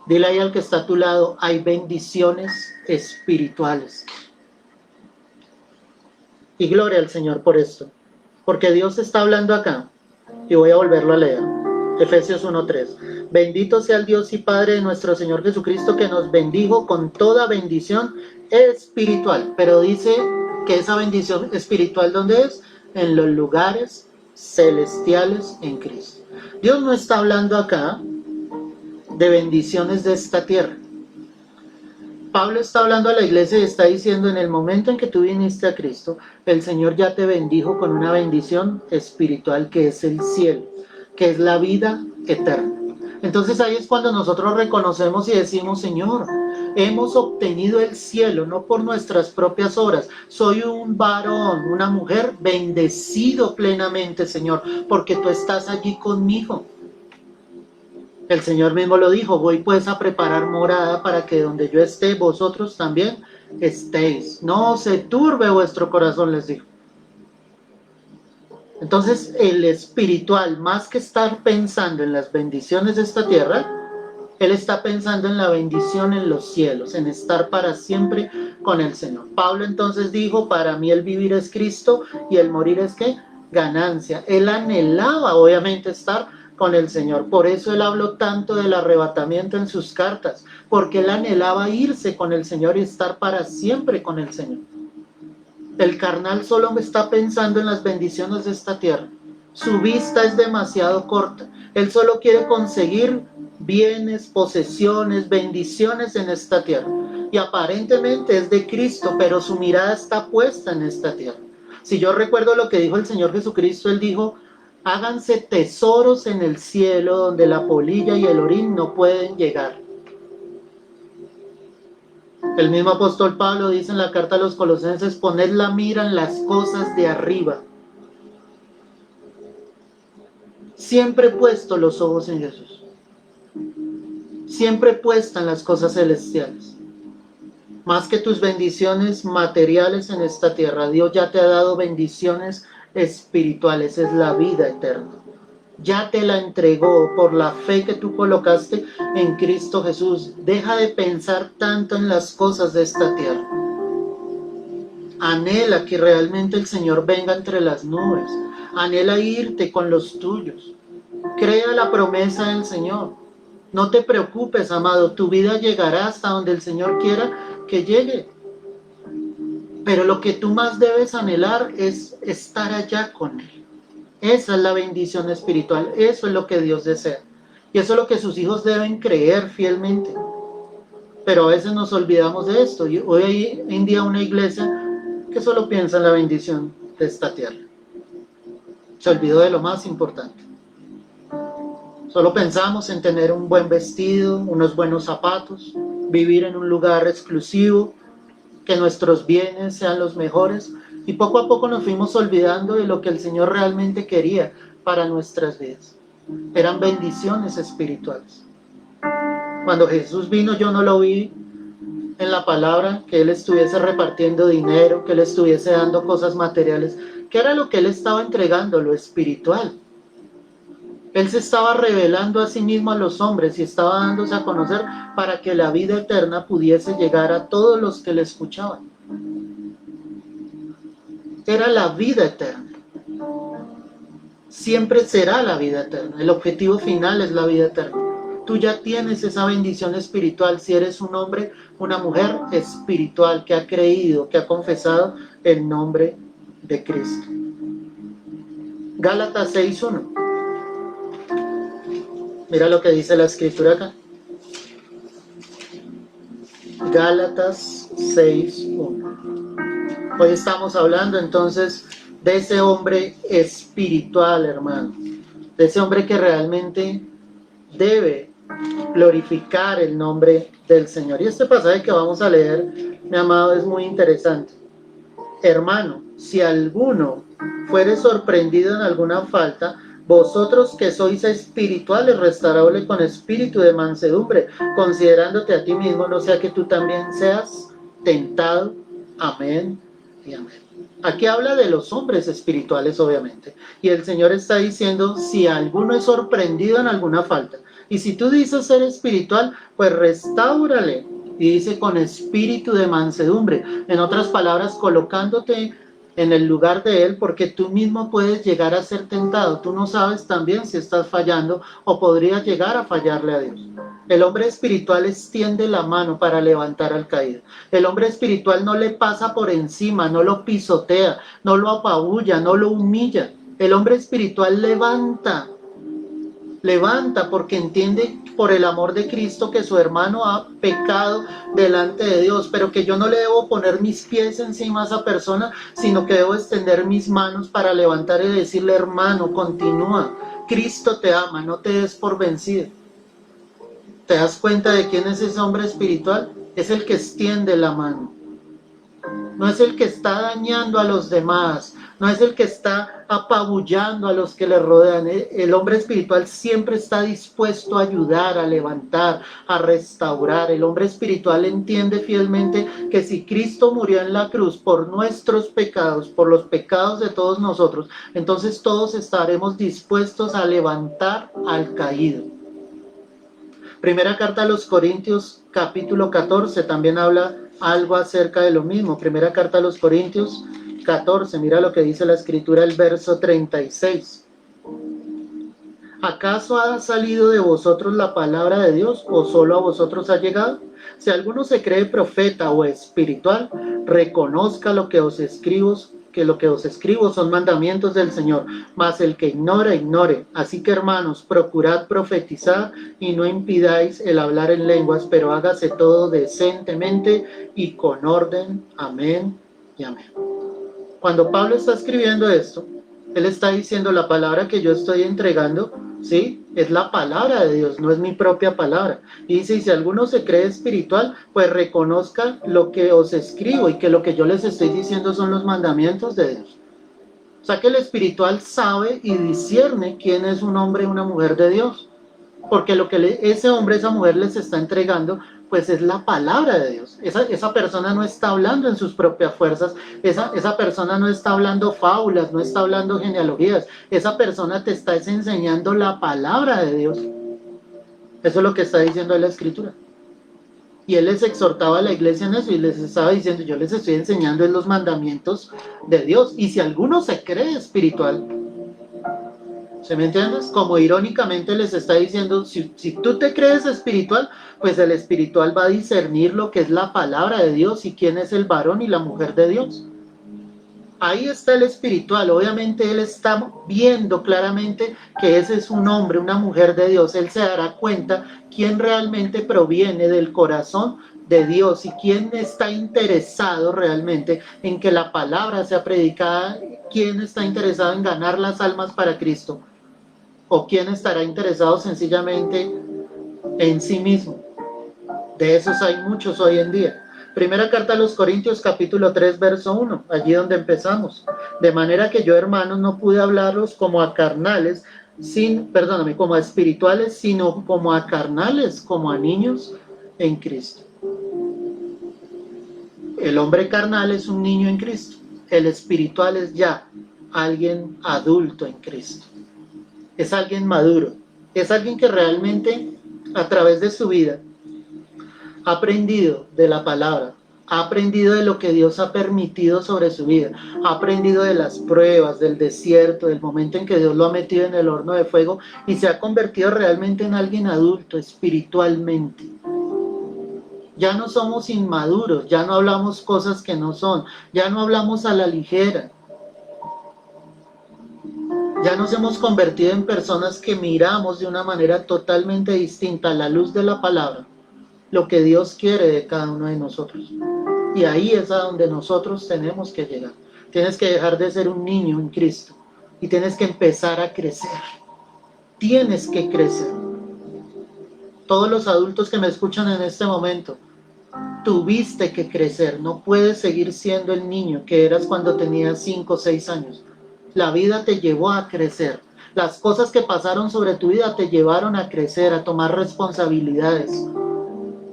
Dile ahí al que está a tu lado, hay bendiciones espirituales. Y gloria al Señor por esto, porque Dios está hablando acá, y voy a volverlo a leer. Efesios 1:3. Bendito sea el Dios y Padre de nuestro Señor Jesucristo, que nos bendijo con toda bendición espiritual. Pero dice que esa bendición espiritual, ¿dónde es? En los lugares celestiales en Cristo. Dios no está hablando acá de bendiciones de esta tierra. Pablo está hablando a la iglesia y está diciendo, en el momento en que tú viniste a Cristo, el Señor ya te bendijo con una bendición espiritual que es el cielo, que es la vida eterna. Entonces ahí es cuando nosotros reconocemos y decimos, Señor, hemos obtenido el cielo, no por nuestras propias obras. Soy un varón, una mujer bendecido plenamente, Señor, porque tú estás allí conmigo. El Señor mismo lo dijo, voy pues a preparar morada para que donde yo esté, vosotros también estéis. No se turbe vuestro corazón, les dijo. Entonces, el espiritual, más que estar pensando en las bendiciones de esta tierra, él está pensando en la bendición en los cielos, en estar para siempre con el Señor. Pablo entonces dijo, para mí el vivir es Cristo y el morir es ¿qué? Ganancia. Él anhelaba, obviamente, estar con el Señor. Por eso él habló tanto del arrebatamiento en sus cartas, porque él anhelaba irse con el Señor y estar para siempre con el Señor. El carnal solo está pensando en las bendiciones de esta tierra. Su vista es demasiado corta. Él solo quiere conseguir bienes, posesiones, bendiciones en esta tierra. Y aparentemente es de Cristo, pero su mirada está puesta en esta tierra. Si yo recuerdo lo que dijo el Señor Jesucristo, Él dijo, háganse tesoros en el cielo donde la polilla y el orín no pueden llegar. El mismo apóstol Pablo dice en la carta a los Colosenses, poned la mira en las cosas de arriba. Siempre he puesto los ojos en Jesús. Siempre puesta en las cosas celestiales. Más que tus bendiciones materiales en esta tierra, Dios ya te ha dado bendiciones espirituales, es la vida eterna. Ya te la entregó por la fe que tú colocaste en Cristo Jesús. Deja de pensar tanto en las cosas de esta tierra. Anhela que realmente el Señor venga entre las nubes. Anhela irte con los tuyos. Crea la promesa del Señor. No te preocupes, amado, tu vida llegará hasta donde el Señor quiera que llegue. Pero lo que tú más debes anhelar es estar allá con Él. Esa es la bendición espiritual, eso es lo que Dios desea. Y eso es lo que sus hijos deben creer fielmente. Pero a veces nos olvidamos de esto. Y hoy hay en día una iglesia que solo piensa en la bendición de esta tierra. Se olvidó de lo más importante. Solo pensamos en tener un buen vestido, unos buenos zapatos, vivir en un lugar exclusivo, que nuestros bienes sean los mejores, y poco a poco nos fuimos olvidando de lo que el Señor realmente quería para nuestras vidas. Eran bendiciones espirituales. Cuando Jesús vino, yo no lo vi en la palabra que Él estuviese repartiendo dinero, que Él estuviese dando cosas materiales. ¿Qué era lo que Él estaba entregando? Lo espiritual. Él se estaba revelando a sí mismo a los hombres y estaba dándose a conocer para que la vida eterna pudiese llegar a todos los que le escuchaban. Era la vida eterna. Siempre será la vida eterna. El objetivo final es la vida eterna. Tú ya tienes esa bendición espiritual si eres un hombre, una mujer espiritual que ha creído, que ha confesado el nombre de Cristo. Gálatas 6:1. Mira lo que dice la escritura acá. Gálatas 6:1. Hoy estamos hablando entonces de ese hombre espiritual, hermano. De ese hombre que realmente debe glorificar el nombre del Señor. Y este pasaje que vamos a leer, mi amado, es muy interesante. Hermano, si alguno fuere sorprendido en alguna falta, vosotros que sois espirituales, restauradle con espíritu de mansedumbre, considerándote a ti mismo, no sea que tú también seas tentado. Amén y amén. Aquí habla de los hombres espirituales, obviamente. Y el Señor está diciendo, si alguno es sorprendido en alguna falta, y si tú dices ser espiritual, pues restáurale. Y dice con espíritu de mansedumbre. En otras palabras, colocándote en el lugar de Él, porque tú mismo puedes llegar a ser tentado. Tú no sabes también si estás fallando o podrías llegar a fallarle a Dios. El hombre espiritual extiende la mano para levantar al caído. El hombre espiritual no le pasa por encima, no lo pisotea, no lo apabulla, no lo humilla. El hombre espiritual levanta porque entiende por el amor de Cristo que su hermano ha pecado delante de Dios, pero que yo no le debo poner mis pies encima a esa persona, sino que debo extender mis manos para levantar y decirle, hermano, continúa, Cristo te ama, no te des por vencido. ¿Te das cuenta de quién es ese hombre espiritual? Es el que extiende la mano. No es el que está dañando a los demás, no es el que está apabullando a los que le rodean. El hombre espiritual siempre está dispuesto a ayudar, a levantar, a restaurar. El hombre espiritual entiende fielmente que si Cristo murió en la cruz por nuestros pecados, por los pecados de todos nosotros, entonces todos estaremos dispuestos a levantar al caído. Primera carta a los Corintios, capítulo 14, también habla algo acerca de lo mismo. Primera carta a los Corintios 14, mira lo que dice la escritura, el verso 36. ¿Acaso ha salido de vosotros la palabra de Dios o solo a vosotros ha llegado? Si alguno se cree profeta o espiritual, reconozca lo que os escribo, que lo que os escribo son mandamientos del Señor, mas el que ignora, ignore. Así que, hermanos, procurad profetizar y no impidáis el hablar en lenguas, pero hágase todo decentemente y con orden. Amén y amén. Cuando Pablo está escribiendo esto, él está diciendo la palabra que yo estoy entregando, ¿sí? Es la palabra de Dios, no es mi propia palabra. Y dice, y si alguno se cree espiritual, pues reconozca lo que os escribo y que lo que yo les estoy diciendo son los mandamientos de Dios. O sea que el espiritual sabe y discierne quién es un hombre y una mujer de Dios. Porque lo que ese hombre, esa mujer les está entregando, pues es la palabra de Dios. Esa persona no está hablando en sus propias fuerzas, esa persona no está hablando fábulas, no está hablando genealogías, esa persona te está enseñando la palabra de Dios. Eso es lo que está diciendo la Escritura. Y él les exhortaba a la iglesia en eso y les estaba diciendo, yo les estoy enseñando en los mandamientos de Dios. Y si alguno se cree espiritual, ¿se me entiendes? Como irónicamente les está diciendo, si tú te crees espiritual, pues el espiritual va a discernir lo que es la palabra de Dios y quién es el varón y la mujer de Dios. Ahí está el espiritual. Obviamente él está viendo claramente que ese es un hombre, una mujer de Dios. Él se dará cuenta quién realmente proviene del corazón de Dios y quién está interesado realmente en que la palabra sea predicada, quién está interesado en ganar las almas para Cristo. ¿O quién estará interesado sencillamente en sí mismo? De esos hay muchos hoy en día. Primera carta a los Corintios, capítulo 3, verso 1, allí donde empezamos. De manera que yo, hermanos, no pude hablaros como a carnales, como a espirituales, sino como a carnales, como a niños en Cristo. El hombre carnal es un niño en Cristo. El espiritual es ya alguien adulto en Cristo. Es alguien maduro. Es alguien que realmente a través de su vida ha aprendido de la palabra, ha aprendido de lo que Dios ha permitido sobre su vida, ha aprendido de las pruebas, del desierto, del momento en que Dios lo ha metido en el horno de fuego y se ha convertido realmente en alguien adulto espiritualmente. Ya no somos inmaduros, ya no hablamos cosas que no son, ya no hablamos a la ligera. Ya nos hemos convertido en personas que miramos de una manera totalmente distinta a la luz de la palabra lo que Dios quiere de cada uno de nosotros. Y ahí es a donde nosotros tenemos que llegar. Tienes que dejar de ser un niño en Cristo y tienes que empezar a crecer. Tienes que crecer. Todos los adultos que me escuchan en este momento, tuviste que crecer. No puedes seguir siendo el niño que eras cuando tenías 5 o 6 años. La vida te llevó a crecer. Las cosas que pasaron sobre tu vida te llevaron a crecer, a tomar responsabilidades.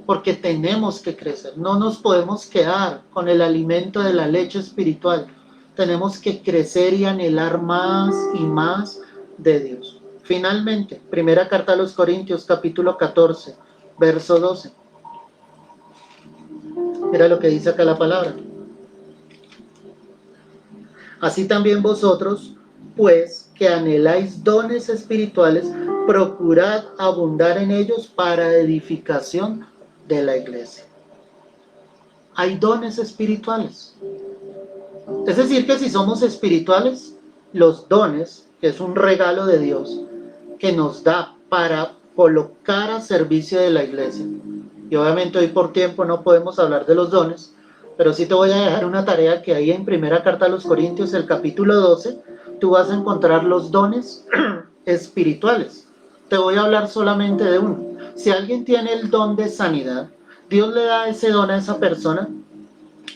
Porque tenemos que crecer. No nos podemos quedar con el alimento de la leche espiritual. Tenemos que crecer y anhelar más y más de Dios. Finalmente, primera carta a los Corintios, capítulo 14, verso 12. Mira lo que dice acá la palabra. Así también vosotros, pues, que anheláis dones espirituales, procurad abundar en ellos para edificación de la iglesia. Hay dones espirituales. Es decir, que si somos espirituales, los dones, que es un regalo de Dios, que nos da para colocar a servicio de la iglesia. Y obviamente hoy por tiempo no podemos hablar de los dones, pero sí te voy a dejar una tarea que ahí en primera carta a los Corintios, el capítulo 12, tú vas a encontrar los dones espirituales. Te voy a hablar solamente de uno. Si alguien tiene el don de sanidad, Dios le da ese don a esa persona,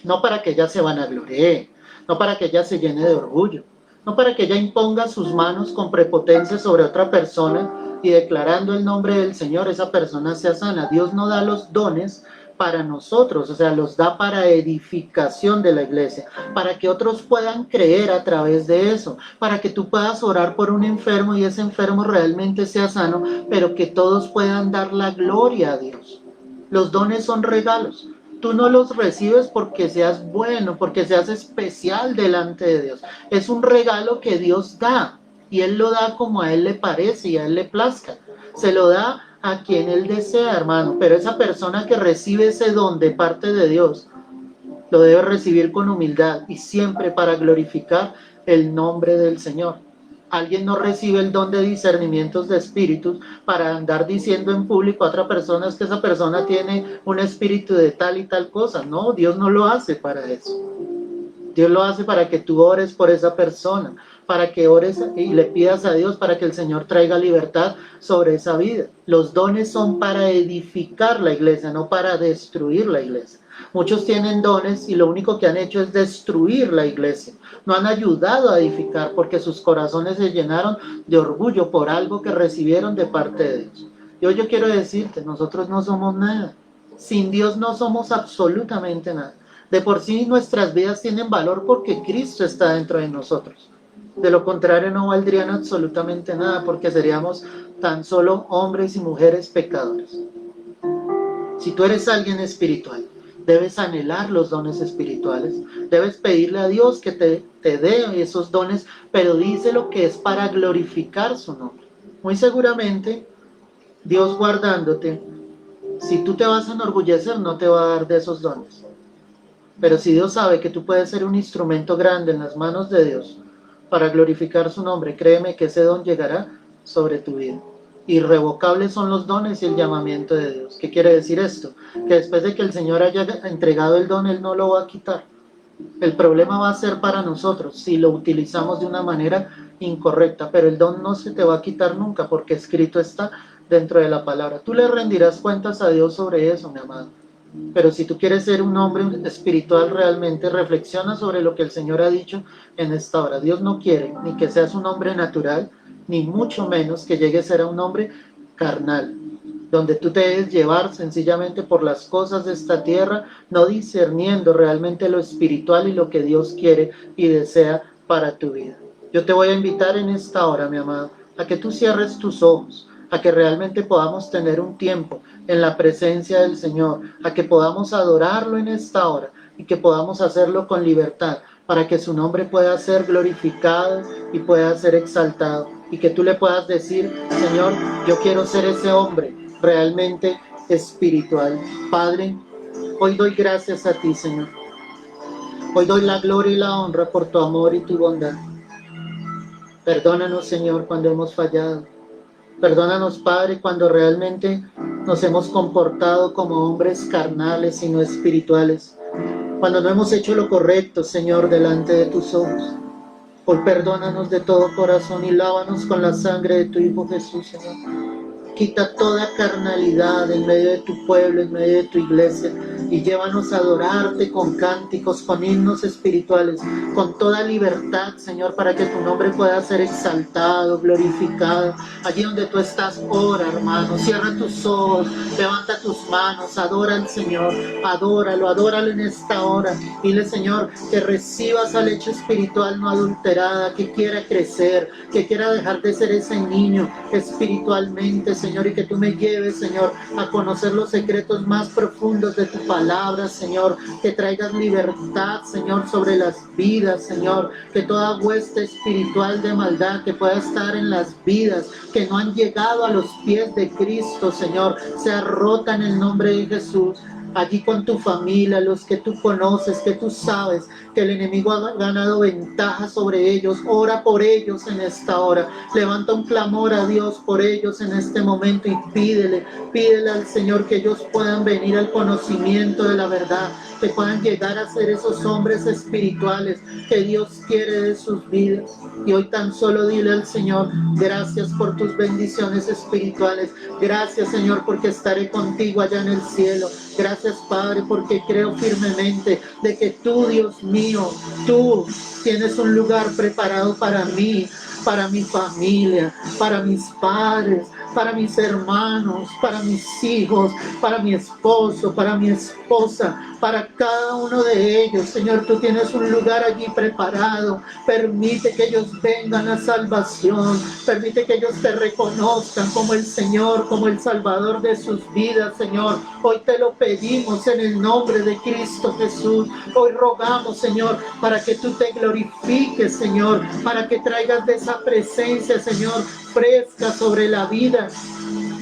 no para que ella se vanaglorie, no para que ella se llene de orgullo, no para que ella imponga sus manos con prepotencia sobre otra persona y declarando el nombre del Señor, esa persona sea sana. Dios no da los dones para nosotros, o sea, los da para edificación de la iglesia, para que otros puedan creer a través de eso, para que tú puedas orar por un enfermo y ese enfermo realmente sea sano, pero que todos puedan dar la gloria a Dios. Los dones son regalos. Tú no los recibes porque seas bueno, porque seas especial delante de Dios. Es un regalo que Dios da y Él lo da como a Él le parece y a Él le plazca. Se lo da a quien Él desea, hermano, pero esa persona que recibe ese don de parte de Dios lo debe recibir con humildad y siempre para glorificar el nombre del Señor. Alguien no recibe el don de discernimientos de espíritus para andar diciendo en público a otra persona que esa persona tiene un espíritu de tal y tal cosa. No, Dios no lo hace para eso. Dios lo hace para que tú ores por esa persona, para que ores y le pidas a Dios para que el Señor traiga libertad sobre esa vida. Los dones son para edificar la iglesia, no para destruir la iglesia. Muchos tienen dones y lo único que han hecho es destruir la iglesia. No han ayudado a edificar porque sus corazones se llenaron de orgullo por algo que recibieron de parte de Dios. Y hoy yo quiero decirte, nosotros no somos nada. Sin Dios no somos absolutamente nada. De por sí nuestras vidas tienen valor porque Cristo está dentro de nosotros. De lo contrario no valdrían absolutamente nada porque seríamos tan solo hombres y mujeres pecadores. Si tú eres alguien espiritual, debes anhelar los dones espirituales, debes pedirle a Dios que te dé esos dones, pero díselo que es para glorificar su nombre. Muy seguramente, Dios guardándote, si tú te vas a enorgullecer, no te va a dar de esos dones. Pero si Dios sabe que tú puedes ser un instrumento grande en las manos de Dios para glorificar su nombre, créeme que ese don llegará sobre tu vida. Irrevocables son los dones y el llamamiento de Dios. ¿Qué quiere decir esto? Que después de que el Señor haya entregado el don, Él no lo va a quitar. El problema va a ser para nosotros si lo utilizamos de una manera incorrecta, pero el don no se te va a quitar nunca porque escrito está dentro de la palabra. Tú le rendirás cuentas a Dios sobre eso, mi amado. Pero si tú quieres ser un hombre espiritual realmente, reflexiona sobre lo que el Señor ha dicho en esta hora. Dios no quiere ni que seas un hombre natural, ni mucho menos que llegue a ser un hombre carnal, donde tú te debes llevar sencillamente por las cosas de esta tierra, no discerniendo realmente lo espiritual y lo que Dios quiere y desea para tu vida. Yo te voy a invitar en esta hora, mi amado, a que tú cierres tus ojos, a que realmente podamos tener un tiempo en la presencia del Señor, a que podamos adorarlo en esta hora y que podamos hacerlo con libertad, para que su nombre pueda ser glorificado y pueda ser exaltado, y que tú le puedas decir: Señor, yo quiero ser ese hombre realmente espiritual. Padre, hoy doy gracias a ti, Señor. Hoy doy la gloria y la honra por tu amor y tu bondad. Perdónanos, Señor, cuando hemos fallado. Perdónanos, Padre, cuando realmente nos hemos comportado como hombres carnales y no espirituales. Cuando no hemos hecho lo correcto, Señor, delante de tus ojos. Hoy perdónanos de todo corazón y lávanos con la sangre de tu Hijo Jesús, Señor. Quita toda carnalidad en medio de tu pueblo, en medio de tu iglesia, y llévanos a adorarte con cánticos, con himnos espirituales, con toda libertad, Señor, para que tu nombre pueda ser exaltado, glorificado. Allí donde tú estás, ora, hermano, cierra tus ojos, levanta tus manos, adora al Señor, adóralo en esta hora. Dile, Señor, que recibas al leche espiritual no adulterada, que quiera crecer, que quiera dejar de ser ese niño espiritualmente, Señor, y que tú me lleves, Señor, a conocer los secretos más profundos de tu palabra, Señor, que traigas libertad, Señor, sobre las vidas, Señor, que toda hueste espiritual de maldad que pueda estar en las vidas, que no han llegado a los pies de Cristo, Señor, sea rota en el nombre de Jesús. Allí con tu familia, los que tú conoces, que tú sabes que el enemigo ha ganado ventaja sobre ellos, ora por ellos en esta hora, levanta un clamor a Dios por ellos en este momento y pídele al Señor que ellos puedan venir al conocimiento de la verdad, que puedan llegar a ser esos hombres espirituales que Dios quiere de sus vidas. Y hoy tan solo dile al Señor: gracias por tus bendiciones espirituales, gracias, Señor, porque estaré contigo allá en el cielo. Gracias, Padre, porque creo firmemente de que tú, Dios mío, tú tienes un lugar preparado para mí, para mi familia, para mis padres, para mis hermanos, para mis hijos, para mi esposo, para mi esposa, para cada uno de ellos. Señor, tú tienes un lugar allí preparado. Permite que ellos vengan a salvación. Permite que ellos te reconozcan como el Señor, como el Salvador de sus vidas, Señor. Hoy te lo pedimos en el nombre de Cristo Jesús. Hoy rogamos, Señor, para que tú te glorifiques, Señor, para que traigas de esa presencia, Señor, fresca sobre la vida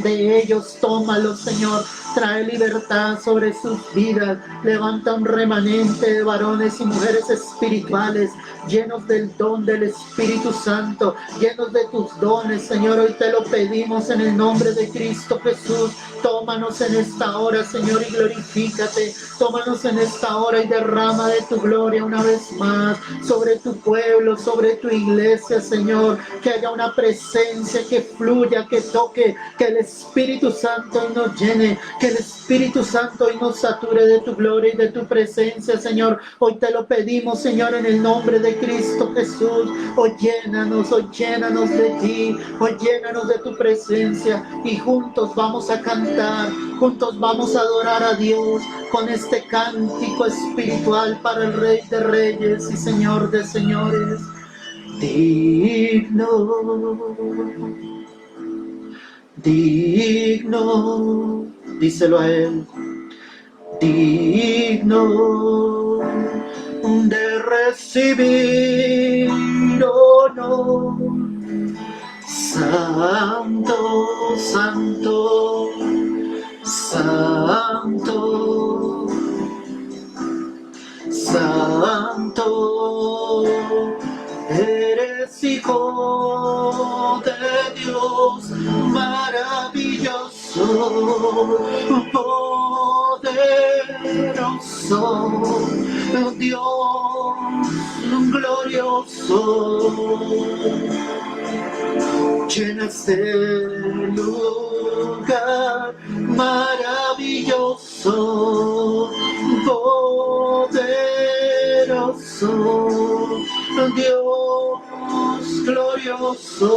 de ellos. Tómalos, Señor, trae libertad sobre sus vidas. Levanta un remanente de varones y mujeres espirituales, llenos del don del Espíritu Santo, llenos de tus dones, Señor. Hoy te lo pedimos en el nombre de Cristo Jesús. Tómanos en esta hora, Señor, y glorifícate. Tómanos en esta hora y derrama de tu gloria una vez más sobre tu pueblo, sobre tu iglesia, Señor. Que haya una presencia que fluya, que toque, que el Espíritu Santo hoy nos llene, que el Espíritu Santo hoy nos sature de tu gloria y de tu presencia, Señor. Hoy te lo pedimos, Señor, en el nombre de Cristo Jesús. Hoy llénanos de ti, hoy llénanos de tu presencia, y juntos vamos a cantar, juntos vamos a adorar a Dios con este cántico espiritual para el Rey de Reyes y Señor de Señores. Digno, díselo a Él, digno de recibir honor. Santo, santo, santo, santo, eres Hijo de Dios, maravilloso, poderoso, Dios glorioso. Llena este lugar maravilloso, poderoso. glorioso, Dios glorioso.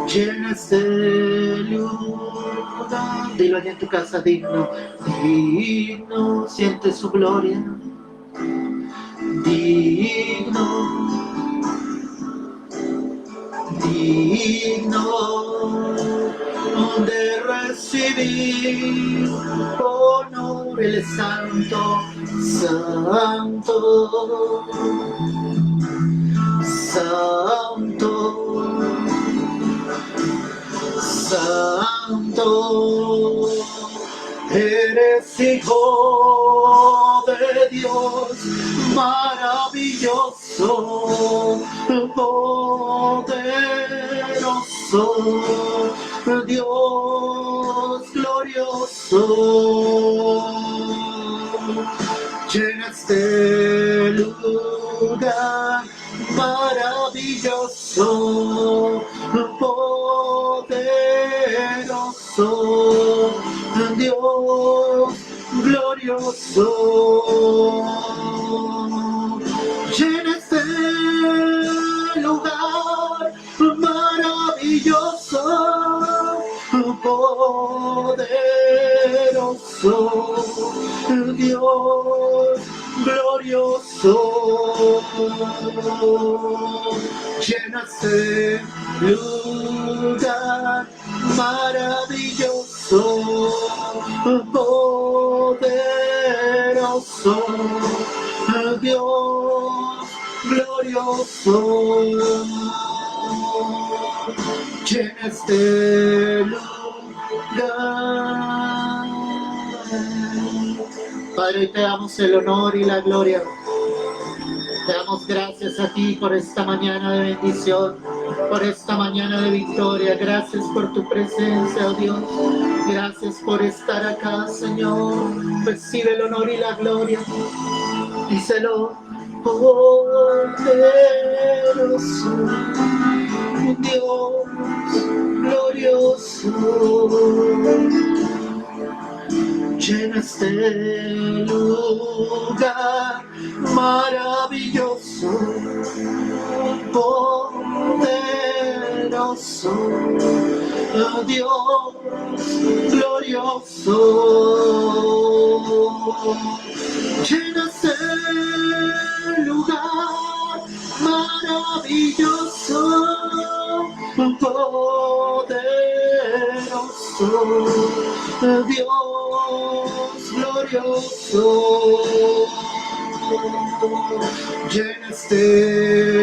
Llena este lugar. Dilo allá en tu casa, digno, digno, siente su gloria. Digno, digno de recibir honor. Él es santo, santo, santo, santo. Eres hijo de Dios, maravilloso, poderoso, Dios glorioso. Llena este lugar maravilloso, poderoso, Dios glorioso. Llena este lugar maravilloso, poderoso, Dios glorioso. Llena este lugar maravilloso, poderoso, Dios glorioso. Llena este lugar. Padre, hoy te damos el honor y la gloria. Te damos gracias a ti por esta mañana de bendición, por esta mañana de victoria. Gracias por tu presencia, oh Dios. Gracias por estar acá, Señor. Recibe el honor y la gloria. Díselo. Poderoso, Dios glorioso. Llena este lugar maravilloso, poderoso, Dios glorioso. Llena este lugar maravilloso, poderoso, Dios glorioso. Llena este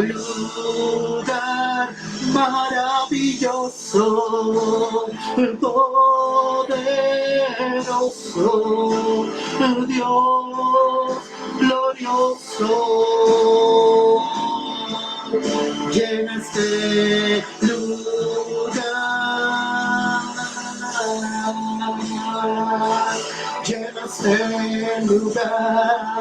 lugar maravilloso, poderoso, Dios glorioso. Llena este lugar, llena este lugar.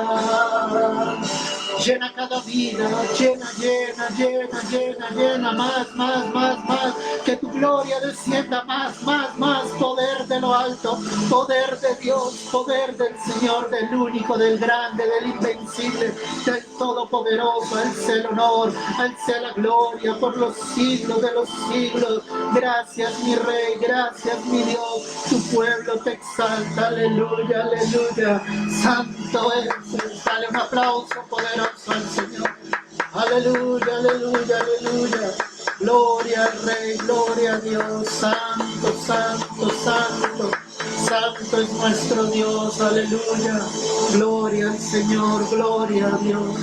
Llena cada vida, llena, llena, llena, llena, llena, más, más, más, más, que tu gloria descienda más, más, más, poder de lo alto, poder de Dios, poder del Señor, del único, del grande, del invencible, del todopoderoso. Al sea el honor, al sea la gloria por los siglos de los siglos. Gracias, mi Rey, gracias, mi Dios, tu pueblo te exalta, aleluya, aleluya. Santo eres, dale un aplauso poderoso al Señor. Aleluya, aleluya, aleluya. Gloria al Rey, gloria a Dios. Santo, santo, santo. Santo es nuestro Dios, aleluya. Gloria al Señor, gloria a Dios.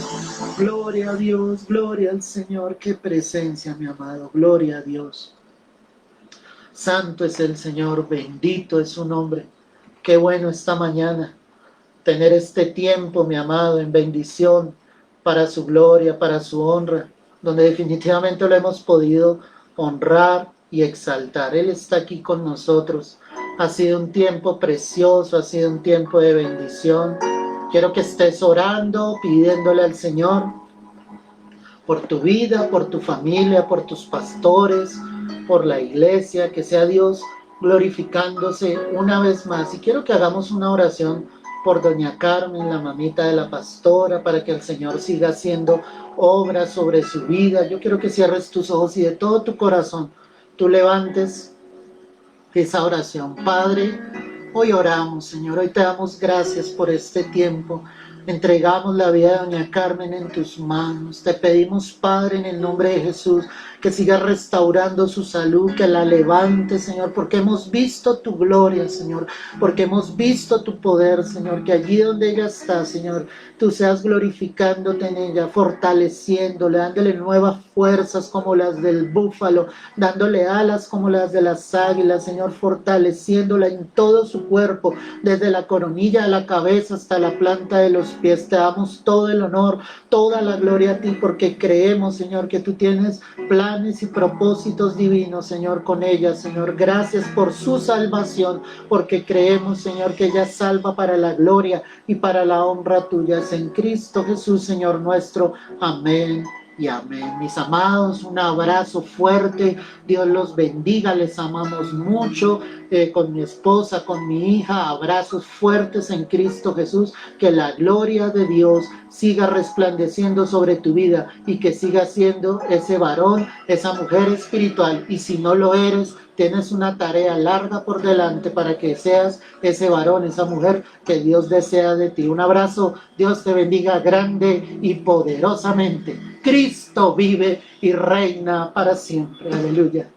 Gloria a Dios, gloria al Señor. Qué presencia, mi amado. Gloria a Dios. Santo es el Señor, bendito es su nombre. Qué bueno esta mañana tener este tiempo, mi amado, en bendición para su gloria, para su honra, donde definitivamente lo hemos podido honrar y exaltar. Él está aquí con nosotros. Ha sido un tiempo precioso, ha sido un tiempo de bendición. Quiero que estés orando, pidiéndole al Señor por tu vida, por tu familia, por tus pastores, por la iglesia, que sea Dios glorificándose una vez más. Y quiero que hagamos una oración por doña Carmen, la mamita de la pastora, para que el Señor siga haciendo obras sobre su vida. Yo quiero que cierres tus ojos y de todo tu corazón tú levantes esa oración. Padre, hoy oramos, Señor, hoy te damos gracias por este tiempo. Entregamos la vida de doña Carmen en tus manos. Te pedimos, Padre, en el nombre de Jesús, que sigas restaurando su salud, que la levantes, Señor, porque hemos visto tu gloria, Señor, porque hemos visto tu poder, Señor, que allí donde ella está, Señor, tú seas glorificándote en ella, fortaleciéndole, dándole nuevas fuerzas como las del búfalo, dándole alas como las de las águilas, Señor, fortaleciéndola en todo su cuerpo, desde la coronilla de la cabeza hasta la planta de los pies. Te damos todo el honor, toda la gloria a ti, porque creemos, Señor, que tú tienes planes y propósitos divinos, Señor, con ella, Señor. Gracias por su salvación, porque creemos, Señor, que ella es salva para la gloria y para la honra tuya. Es en Cristo Jesús, Señor nuestro. Amén y amén. Mis amados, un abrazo fuerte. Dios los bendiga. Les amamos mucho. Con mi esposa, con mi hija, abrazos fuertes en Cristo Jesús. Que la gloria de Dios siga resplandeciendo sobre tu vida y que sigas siendo ese varón, esa mujer espiritual. Y si no lo eres, tienes una tarea larga por delante para que seas ese varón, esa mujer que Dios desea de ti. Un abrazo, Dios te bendiga grande y poderosamente. Cristo vive y reina para siempre. Aleluya.